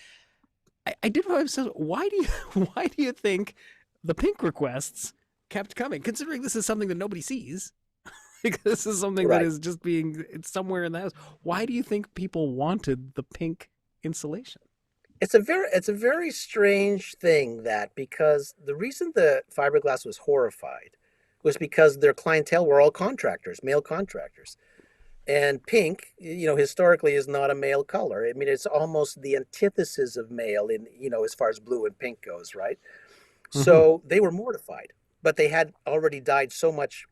[SPEAKER 2] I did what I said. Why do you think the pink requests kept coming, considering this is something that nobody sees? Like, this is something that is just it's somewhere in the house. Why do you think people wanted the pink insulation?
[SPEAKER 3] It's a very strange thing, because the reason the fiberglass was horrified was because their clientele were all contractors, male contractors. And pink, historically is not a male color. I mean, it's almost the antithesis of male in, as far as blue and pink goes, right? Mm-hmm. So they were mortified, but they had already dyed so much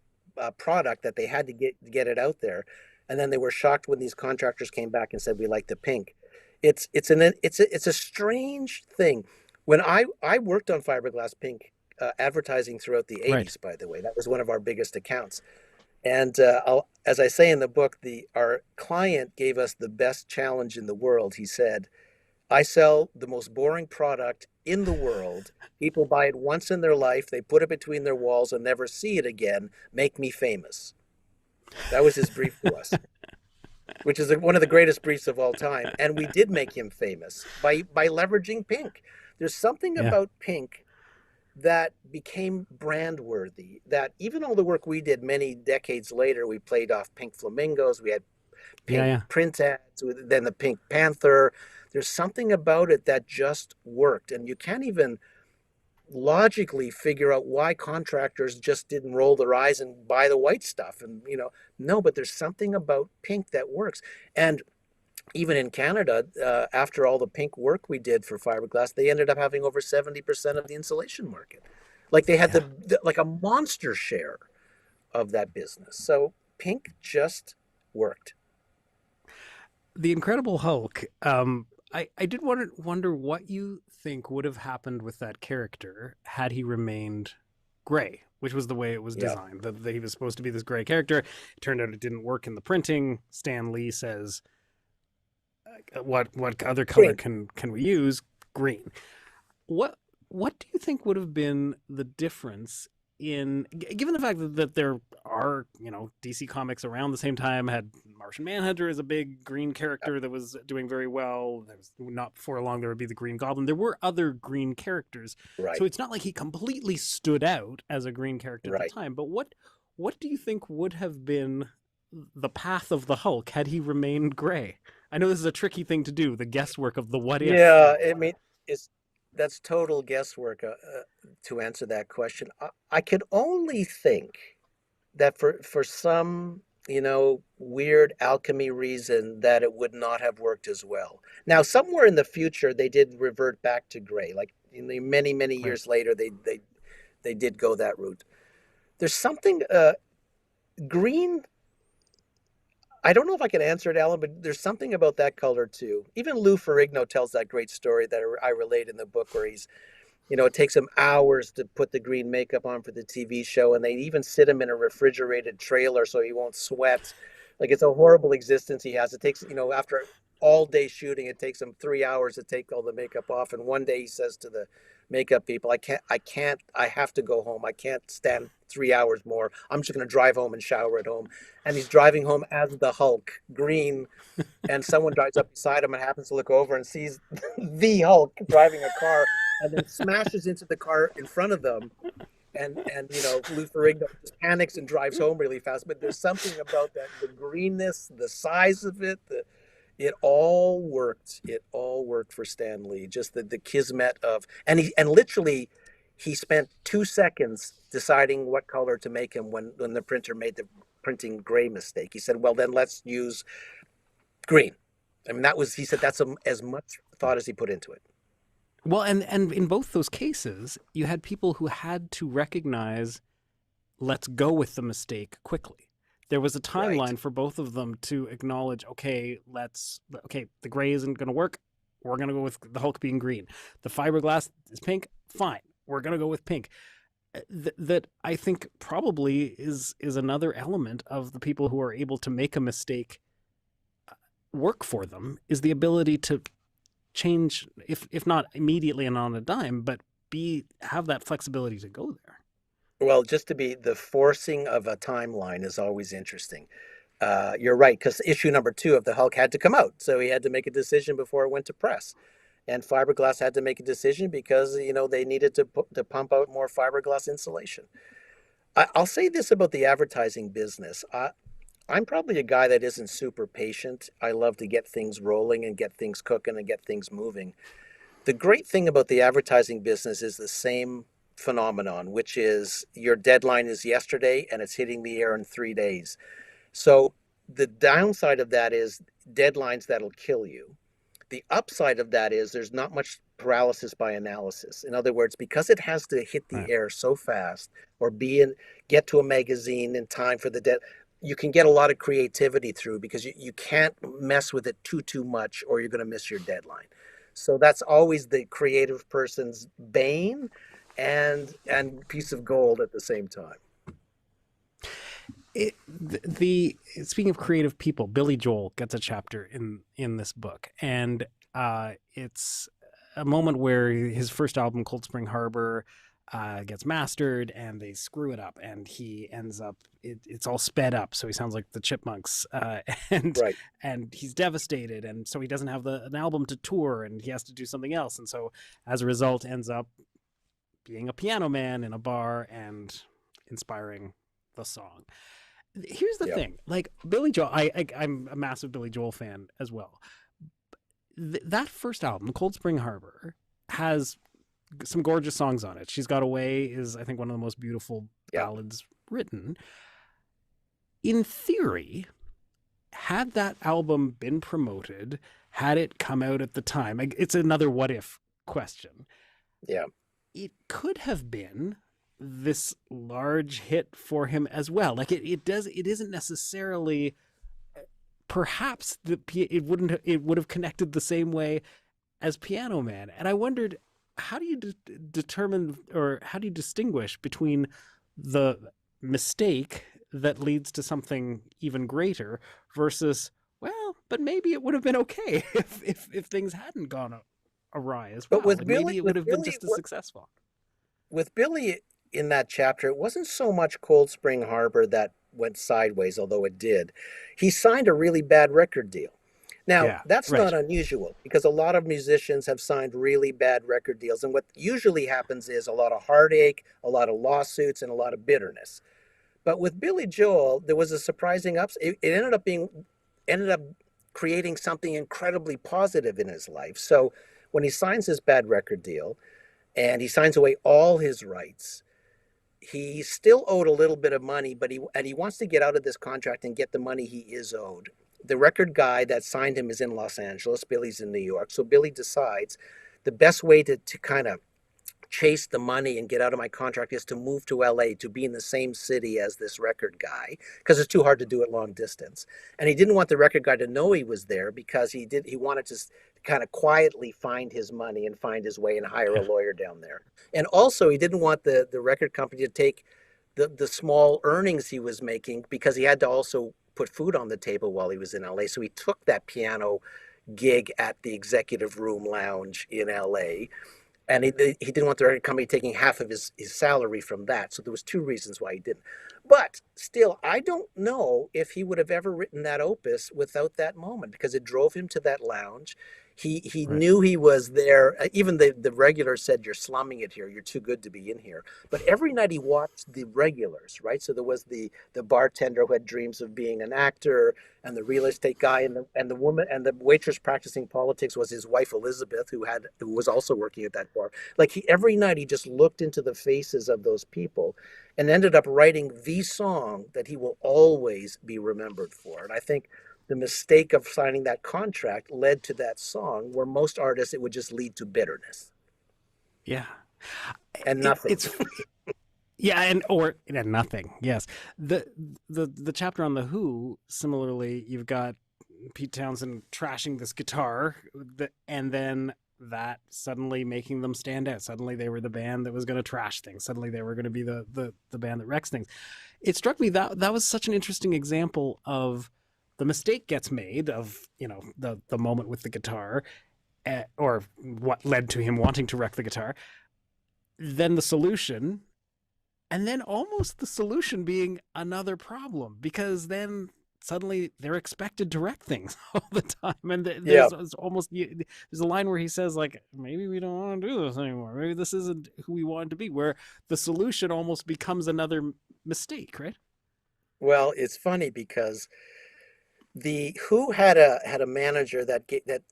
[SPEAKER 3] product that they had to get it out there. And then they were shocked when these contractors came back and said, we like the pink. It's a strange thing. When I worked on fiberglass pink advertising throughout the 80s, by the way, that was one of our biggest accounts. And as I say in the book, our client gave us the best challenge in the world. He said, I sell the most boring product in the world. People buy it once in their life. They put it between their walls and never see it again. Make me famous. That was his brief to us. Which is one of the greatest briefs of all time. And we did make him famous by leveraging pink. There's something about pink that became brand worthy, that even all the work we did many decades later, we played off pink flamingos, we had pink print ads, then the Pink Panther. There's something about it that just worked. And you can't even logically figure out why contractors just didn't roll their eyes and buy the white stuff. And, no, but there's something about pink that works. And even in Canada, after all the pink work we did for fiberglass, they ended up having over 70% of the insulation market. Like they had like a monster share of that business. So pink just worked.
[SPEAKER 2] The Incredible Hulk, I did wonder what you think would have happened with that character had he remained gray, which was the way it was designed. That he was supposed to be this gray character. It turned out it didn't work in the printing. Stan Lee says, what other color can we use? Green. What do you think would have been the difference in, given the fact that there are, DC Comics around the same time had Martian Manhunter as a big green character that was doing very well. There was not before long there would be the Green Goblin. There were other green characters. Right. So it's not like he completely stood out as a green character at the time. But what do you think would have been the path of the Hulk had he remained gray? I know this is a tricky thing to do, the guesswork of the what if.
[SPEAKER 3] Yeah, I mean, that's total guesswork to answer that question. I could only think that for some, weird alchemy reason that it would not have worked as well. Now, somewhere in the future, they did revert back to gray. Like in the many years later, they did go that route. There's something green. I don't know if I can answer it, Alan, but there's something about that color too. Even Lou Ferrigno tells that great story that I relate in the book where he's, it takes him hours to put the green makeup on for the TV show. And they even sit him in a refrigerated trailer so he won't sweat. Like it's a horrible existence he has. It takes, after all day shooting, it takes him 3 hours to take all the makeup off. And one day he says to the makeup people, I have to go home. I can't stand 3 hours more. I'm just going to drive home and shower at home. And he's driving home as the Hulk, green, and someone drives up beside him and happens to look over and sees the Hulk driving a car and then smashes into the car in front of them. And Lou Ferrigno just panics and drives home really fast. But there's something about that, the greenness, the size of it, it all worked. It all worked for Stan Lee. Just the kismet of, and literally he spent 2 seconds deciding what color to make him when the printer made the printing gray mistake. He said, well, then let's use green. I mean, he said that's as much thought as he put into it.
[SPEAKER 2] Well, and in both those cases, you had people who had to recognize, let's go with the mistake quickly. there was a
[SPEAKER 3] Right.
[SPEAKER 2] timeline for both of them to acknowledge, okay, the gray isn't going to work. We're going to go with the Hulk being green. The fiberglass is pink. Fine. We're going to go with pink. That I think probably is another element of the people who are able to make a mistake work for them, is the ability to change, if not immediately and on a dime, but have that flexibility to go there.
[SPEAKER 3] Well, just to be the forcing of a timeline is always interesting. You're right, because issue number 2 of the Hulk had to come out, so he had to make a decision before it went to press. And fiberglass had to make a decision because they needed to pump out more fiberglass insulation. I'll say this about the advertising business. I'm probably a guy that isn't super patient. I love to get things rolling and get things cooking and get things moving. The great thing about the advertising business is the same phenomenon, which is your deadline is yesterday and it's hitting the air in 3 days. So the downside of that is deadlines that'll kill you. The upside of that is there's not much paralysis by analysis. In other words, because it has to hit the
[SPEAKER 2] Right.
[SPEAKER 3] air so fast or get to a magazine in time for the you can get a lot of creativity through because you can't mess with it too much or you're going to miss your deadline. So that's always the creative person's bane and piece of gold at the same time.
[SPEAKER 2] Speaking of creative people, Billy Joel gets a chapter in this book, and it's a moment where his first album, Cold Spring Harbor, gets mastered, and they screw it up, and he ends up it's all sped up, so he sounds like the Chipmunks, and
[SPEAKER 3] Right.
[SPEAKER 2] and he's devastated, and so he doesn't have an album to tour, and he has to do something else, and so as a result, ends up being a piano man in a bar and inspiring the song. Here's the
[SPEAKER 3] Yeah.
[SPEAKER 2] thing, like Billy Joel, I'm a massive Billy Joel fan as well. That first album, Cold Spring Harbor, has some gorgeous songs on it. She's Got Away is, I think, one of the most beautiful ballads written. In theory, had that album been promoted, had it come out at the time, it's another what if question.
[SPEAKER 3] Yeah.
[SPEAKER 2] It could have been this large hit for him as well. Like it isn't necessarily, perhaps it would have connected the same way as Piano Man. And I wondered, how do you determine, or how do you distinguish between the mistake that leads to something even greater versus, well, but maybe it would have been okay if things hadn't gone awry as well.
[SPEAKER 3] But with
[SPEAKER 2] And
[SPEAKER 3] Billy,
[SPEAKER 2] maybe it would have been just as successful.
[SPEAKER 3] With Billy in that chapter, it wasn't so much Cold Spring Harbor that went sideways, although it did. He signed a really bad record deal. Now, that's
[SPEAKER 2] right.
[SPEAKER 3] not unusual because a lot of musicians have signed really bad record deals. And what usually happens is a lot of heartache, a lot of lawsuits, and a lot of bitterness. But with Billy Joel, there was a surprising it ended up creating something incredibly positive in his life. So when he signs this bad record deal and he signs away all his rights, he still owed a little bit of money, but he wants to get out of this contract and get the money he is owed. The record guy that signed him is in Los Angeles. Billy's in New York. So Billy decides the best way to kind of chase the money and get out of my contract is to move to LA, to be in the same city as this record guy, because it's too hard to do it long distance. And he didn't want the record guy to know he was there because he wanted to kind of quietly find his money and find his way and hire a lawyer down there. And also he didn't want the record company to take the small earnings he was making because he had to also put food on the table while he was in LA. So he took that piano gig at the Executive Room Lounge in LA. And he didn't want the record company taking half of his salary from that. So there was 2 reasons why he didn't. But still, I don't know if he would have ever written that opus without that moment, because it drove him to that lounge. He
[SPEAKER 2] Right.
[SPEAKER 3] knew he was there. Even the regulars said, "You're slumming it here. You're too good to be in here." But every night he watched the regulars, right? So there was the bartender who had dreams of being an actor, and the real estate guy, and the woman, and the waitress practicing politics was his wife Elizabeth, who was also working at that bar. Like every night he just looked into the faces of those people, and ended up writing the song that he will always be remembered for. And I think the mistake of signing that contract led to that song, where most artists it would just lead to bitterness.
[SPEAKER 2] Yeah.
[SPEAKER 3] And nothing.
[SPEAKER 2] Yeah, and nothing. Yes, the chapter on the Who. Similarly, you've got Pete Townsend trashing this guitar, and then that suddenly making them stand out. Suddenly they were the band that was going to trash things. Suddenly they were going to be the band that wrecks things. It struck me that was such an interesting example of the mistake gets made of, the moment with the guitar, or what led to him wanting to wreck the guitar, then the solution, and then almost the solution being another problem, because then suddenly they're expected to wreck things all the time. And there's a line where he says, like, maybe we don't want to do this anymore. Maybe this isn't who we want to be, where the solution almost becomes another mistake, right?
[SPEAKER 3] Well, it's funny because the Who had a manager that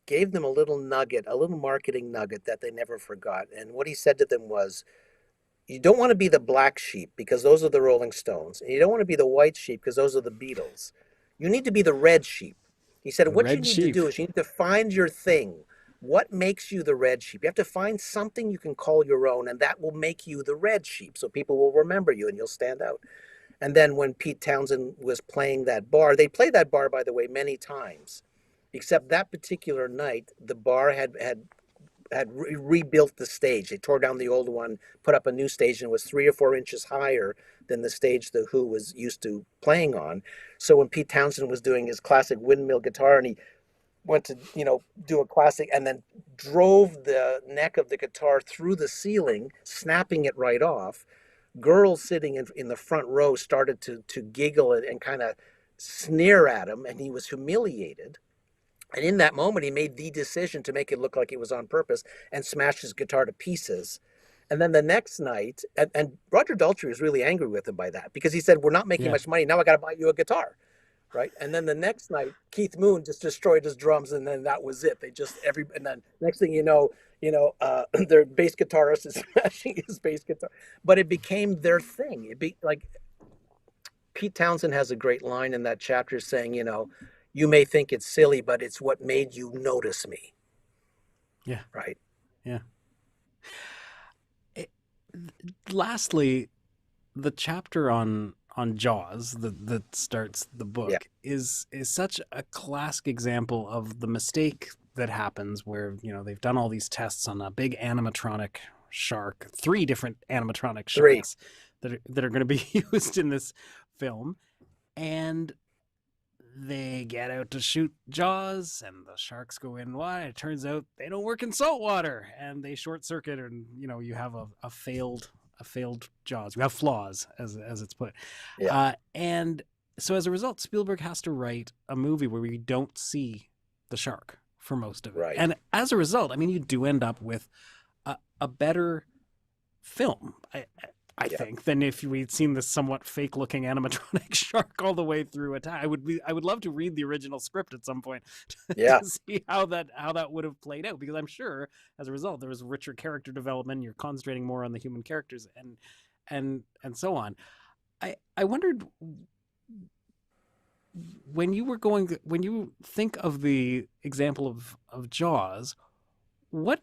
[SPEAKER 3] gave them a little nugget, a little marketing nugget that they never forgot. And what he said to them was, you don't want to be the black sheep because those are the Rolling Stones, and you don't want to be the white sheep because those are the Beatles. You need to be the red sheep. He said, what you need to do is you need to find your thing. What makes you the red sheep? You have to find something you can call your own, and that will make you the red sheep, so people will remember you and you'll stand out. And then when Pete Townsend was playing that bar, they played that bar, by the way, many times, except that particular night, the bar had rebuilt the stage. They tore down the old one, put up a new stage, and it was 3 or 4 inches higher than the stage the Who was used to playing on. So when Pete Townsend was doing his classic windmill guitar, and he went to, do a classic, and then drove the neck of the guitar through the ceiling, snapping it right off, girls sitting in the front row started to giggle and kind of sneer at him, and he was humiliated. And in that moment, he made the decision to make it look like it was on purpose and smashed his guitar to pieces. And then the next night, and Roger Daltrey was really angry with him by that, because he said, we're not making much money. Now I got to buy you a guitar. Right. And then the next night, Keith Moon just destroyed his drums. And then that was it. And then next thing you know, their bass guitarist is smashing his bass guitar. But it became their thing. Pete Townsend has a great line in that chapter saying, you may think it's silly, but it's what made you notice me.
[SPEAKER 2] Yeah.
[SPEAKER 3] Right.
[SPEAKER 2] Yeah. Lastly, the chapter on Jaws that starts the book is such a classic example of the mistake that happens where, they've done all these tests on a big animatronic shark, 3 different animatronic sharks that are going to be used in this film, and they get out to shoot Jaws, and the sharks go in wide. It turns out they don't work in salt water, and they short circuit, and you have a failed Jaws. You have flaws, as it's put. And so as a result, Spielberg has to write a movie where we don't see the shark for most of it.
[SPEAKER 3] Right.
[SPEAKER 2] And as a result, you do end up with a better film, I think, than if we'd seen this somewhat fake-looking animatronic shark all the way through I would love to read the original script at some point to see how that would have played out, because I'm sure as a result there was richer character development. You're concentrating more on the human characters and so on. I wondered, when you think of the example of Jaws, what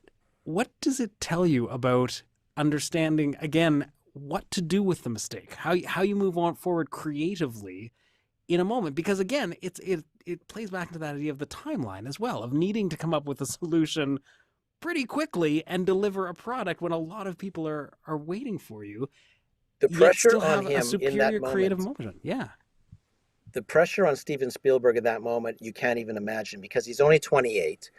[SPEAKER 2] does it tell you about understanding, again, what to do with the mistake, how you move on forward creatively in a moment? Because again, it plays back into that idea of the timeline as well, of needing to come up with a solution pretty quickly and deliver a product when a lot of people are waiting for you.
[SPEAKER 3] The pressure on him
[SPEAKER 2] a superior
[SPEAKER 3] in that moment,
[SPEAKER 2] creative motion. Yeah.
[SPEAKER 3] The pressure on Steven Spielberg in that moment, you can't even imagine, because he's only 28.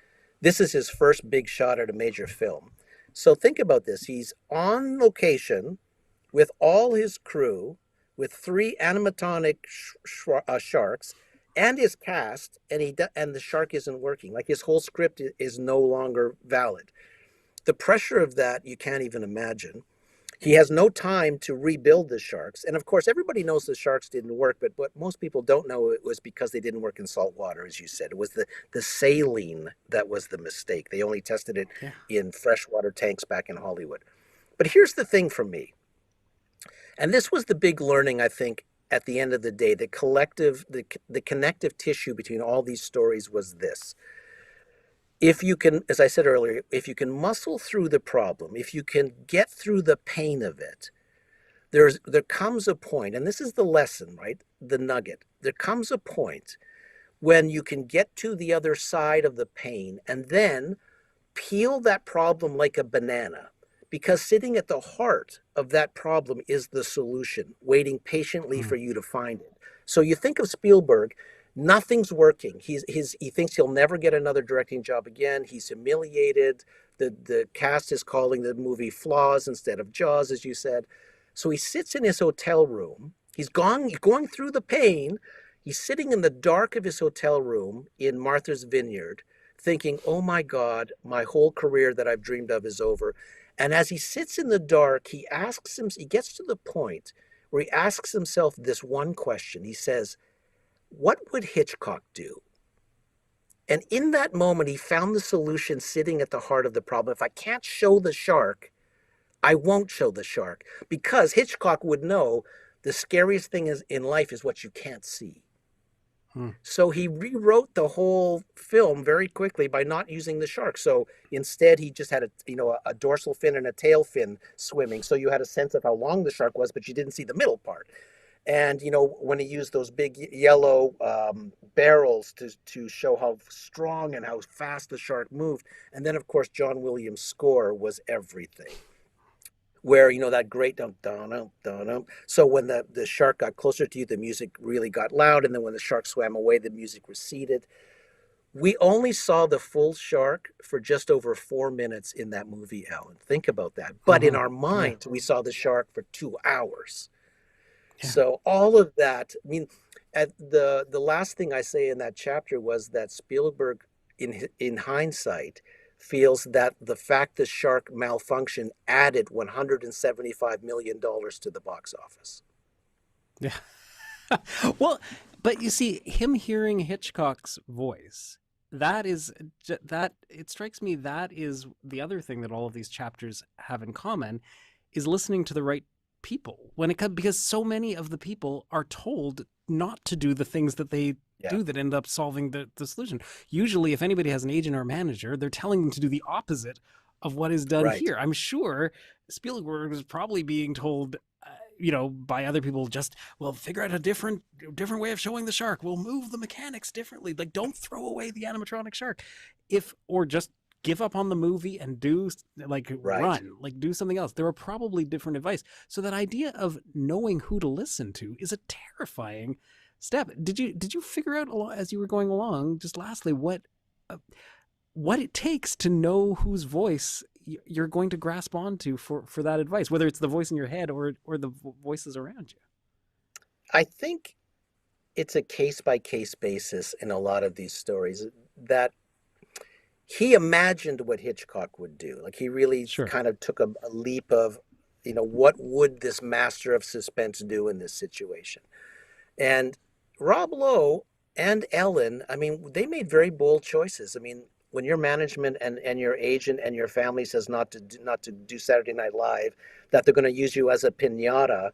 [SPEAKER 3] This is his first big shot at a major film. So think about this. He's on location with all his crew, with 3 animatronic sharks and his cast, and the shark isn't working. Like, his whole script is no longer valid. The pressure of that, you can't even imagine. He has no time to rebuild the sharks. And of course, everybody knows the sharks didn't work, but what most people don't know, it was because they didn't work in salt water, as you said. It was the saline that was the mistake. They only tested it in freshwater tanks back in Hollywood. But here's the thing for me. And this was the big learning, I think, at the end of the day. The connective tissue between all these stories was this. If you can, as I said earlier, if you can muscle through the problem, if you can get through the pain of it, There comes a point, and this is the lesson, right? The nugget. There comes a point when you can get to the other side of the pain and then peel that problem like a banana, because sitting at the heart of that problem is the solution, waiting patiently for you to find it. So you think of Spielberg, nothing's working. He thinks he'll never get another directing job again. He's humiliated. The cast is calling the movie Flaws instead of Jaws, as you said. So he sits in his hotel room. He's going through the pain. He's sitting in the dark of his hotel room in Martha's Vineyard, thinking, oh my God, my whole career that I've dreamed of is over. And as he sits in the dark, he gets to the point where he asks himself this one question. He says, what would Hitchcock do? And in that moment, he found the solution sitting at the heart of the problem. If I can't show the shark, I won't show the shark, because Hitchcock would know the scariest thing in life is what you can't see. So he rewrote the whole film very quickly by not using the shark. So instead, he just had a dorsal fin and a tail fin swimming. So you had a sense of how long the shark was, but you didn't see the middle part. And, when he used those big yellow barrels to show how strong and how fast the shark moved. And then, of course, John Williams' score was everything. Where, that great dum dum dum dum. So when the shark got closer to you, the music really got loud. And then when the shark swam away, the music receded. We only saw the full shark for just over 4 minutes in that movie, Alan. Think about that. But in our minds, we saw the shark for 2 hours. Yeah. So all of that, the last thing I say in that chapter was that Spielberg, in hindsight, feels that the fact the shark malfunctioned added $175 million to the box office.
[SPEAKER 2] Yeah. Well, but you see, him hearing Hitchcock's voice, it strikes me that is the other thing that all of these chapters have in common, is listening to the right people because so many of the people are told not to do the things that they do that end up solving the solution. Usually, if anybody has an agent or manager, they're telling them to do the opposite of what is done here. I'm sure Spielberg was probably being told, by other people, figure out a different way of showing the shark. We'll move the mechanics differently. Like, don't throw away the animatronic shark, or just give up on the movie and do run, do something else. There are probably different advice. So that idea of knowing who to listen to is a terrifying step. Did you figure out as you were going along, just lastly, what it takes to know whose voice you're going to grasp onto for that advice, whether it's the voice in your head or the voices around you?
[SPEAKER 3] I think it's a case-by-case basis in a lot of these stories, that he imagined what Hitchcock would do. Like, he really kind of took a leap of, what would this master of suspense do in this situation? And Rob Lowe and Ellen, they made very bold choices. When your management and your agent and your family says not to do Saturday Night Live, that they're going to use you as a piñata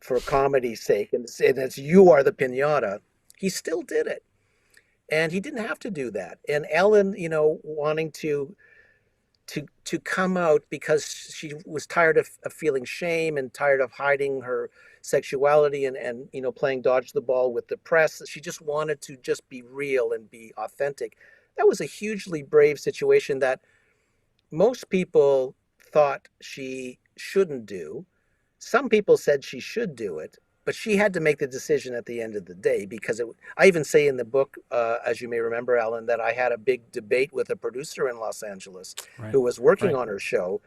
[SPEAKER 3] for comedy's sake, and it's you are the piñata, he still did it. And he didn't have to do that. And Ellen, wanting to come out because she was tired of feeling shame and tired of hiding her sexuality and playing dodge the ball with the press. She just wanted to just be real and be authentic. That was a hugely brave situation that most people thought she shouldn't do. Some people said she should do it, but she had to make the decision at the end of the day, because I even say in the book, as you may remember, Alan, that I had a big debate with a producer in Los Angeles who was working on her show,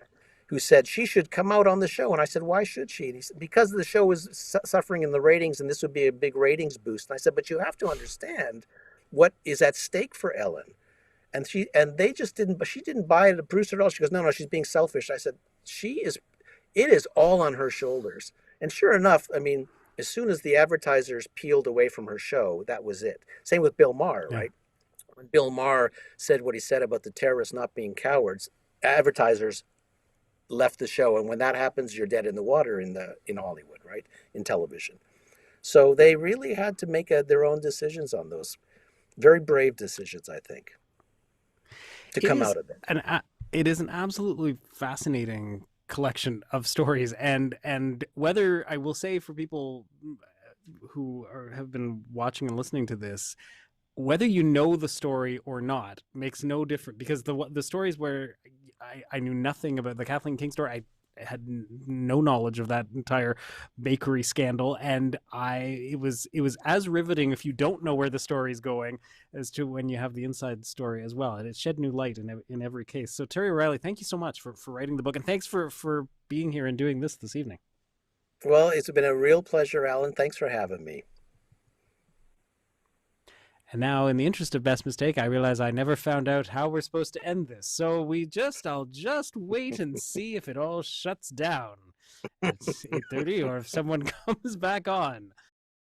[SPEAKER 3] who said she should come out on the show. And I said, why should she? And he said, because the show is suffering in the ratings and this would be a big ratings boost. And I said, but you have to understand what is at stake for Ellen. And she didn't buy it, the producer at all. She goes, no, she's being selfish. I said, it is all on her shoulders. And sure enough, as soon as the advertisers peeled away from her show, that was it. Same with Bill Maher, right? When Bill Maher said what he said about the terrorists not being cowards, advertisers left the show. And when that happens, you're dead in the water in Hollywood, right? In television. So they really had to make their own decisions on those. Very brave decisions, I think, to come out of it.
[SPEAKER 2] It is an absolutely fascinating collection of stories, and whether, I will say, for people who have been watching and listening to this, whether you know the story or not makes no difference, because the stories where I knew nothing about the Kathleen King story, I had no knowledge of that entire bakery scandal, and it was as riveting if you don't know where the story is going as to when you have the inside story as well, and it shed new light in every case. So Terry O'Reilly, thank you so much for writing the book, and thanks for being here and doing this evening.
[SPEAKER 3] Well, it's been a real pleasure, Alan. Thanks for having me.
[SPEAKER 2] And now, in the interest of best mistake, I realize I never found out how we're supposed to end this. So I'll just wait and see if it all shuts down at 8:30 or if someone comes back on.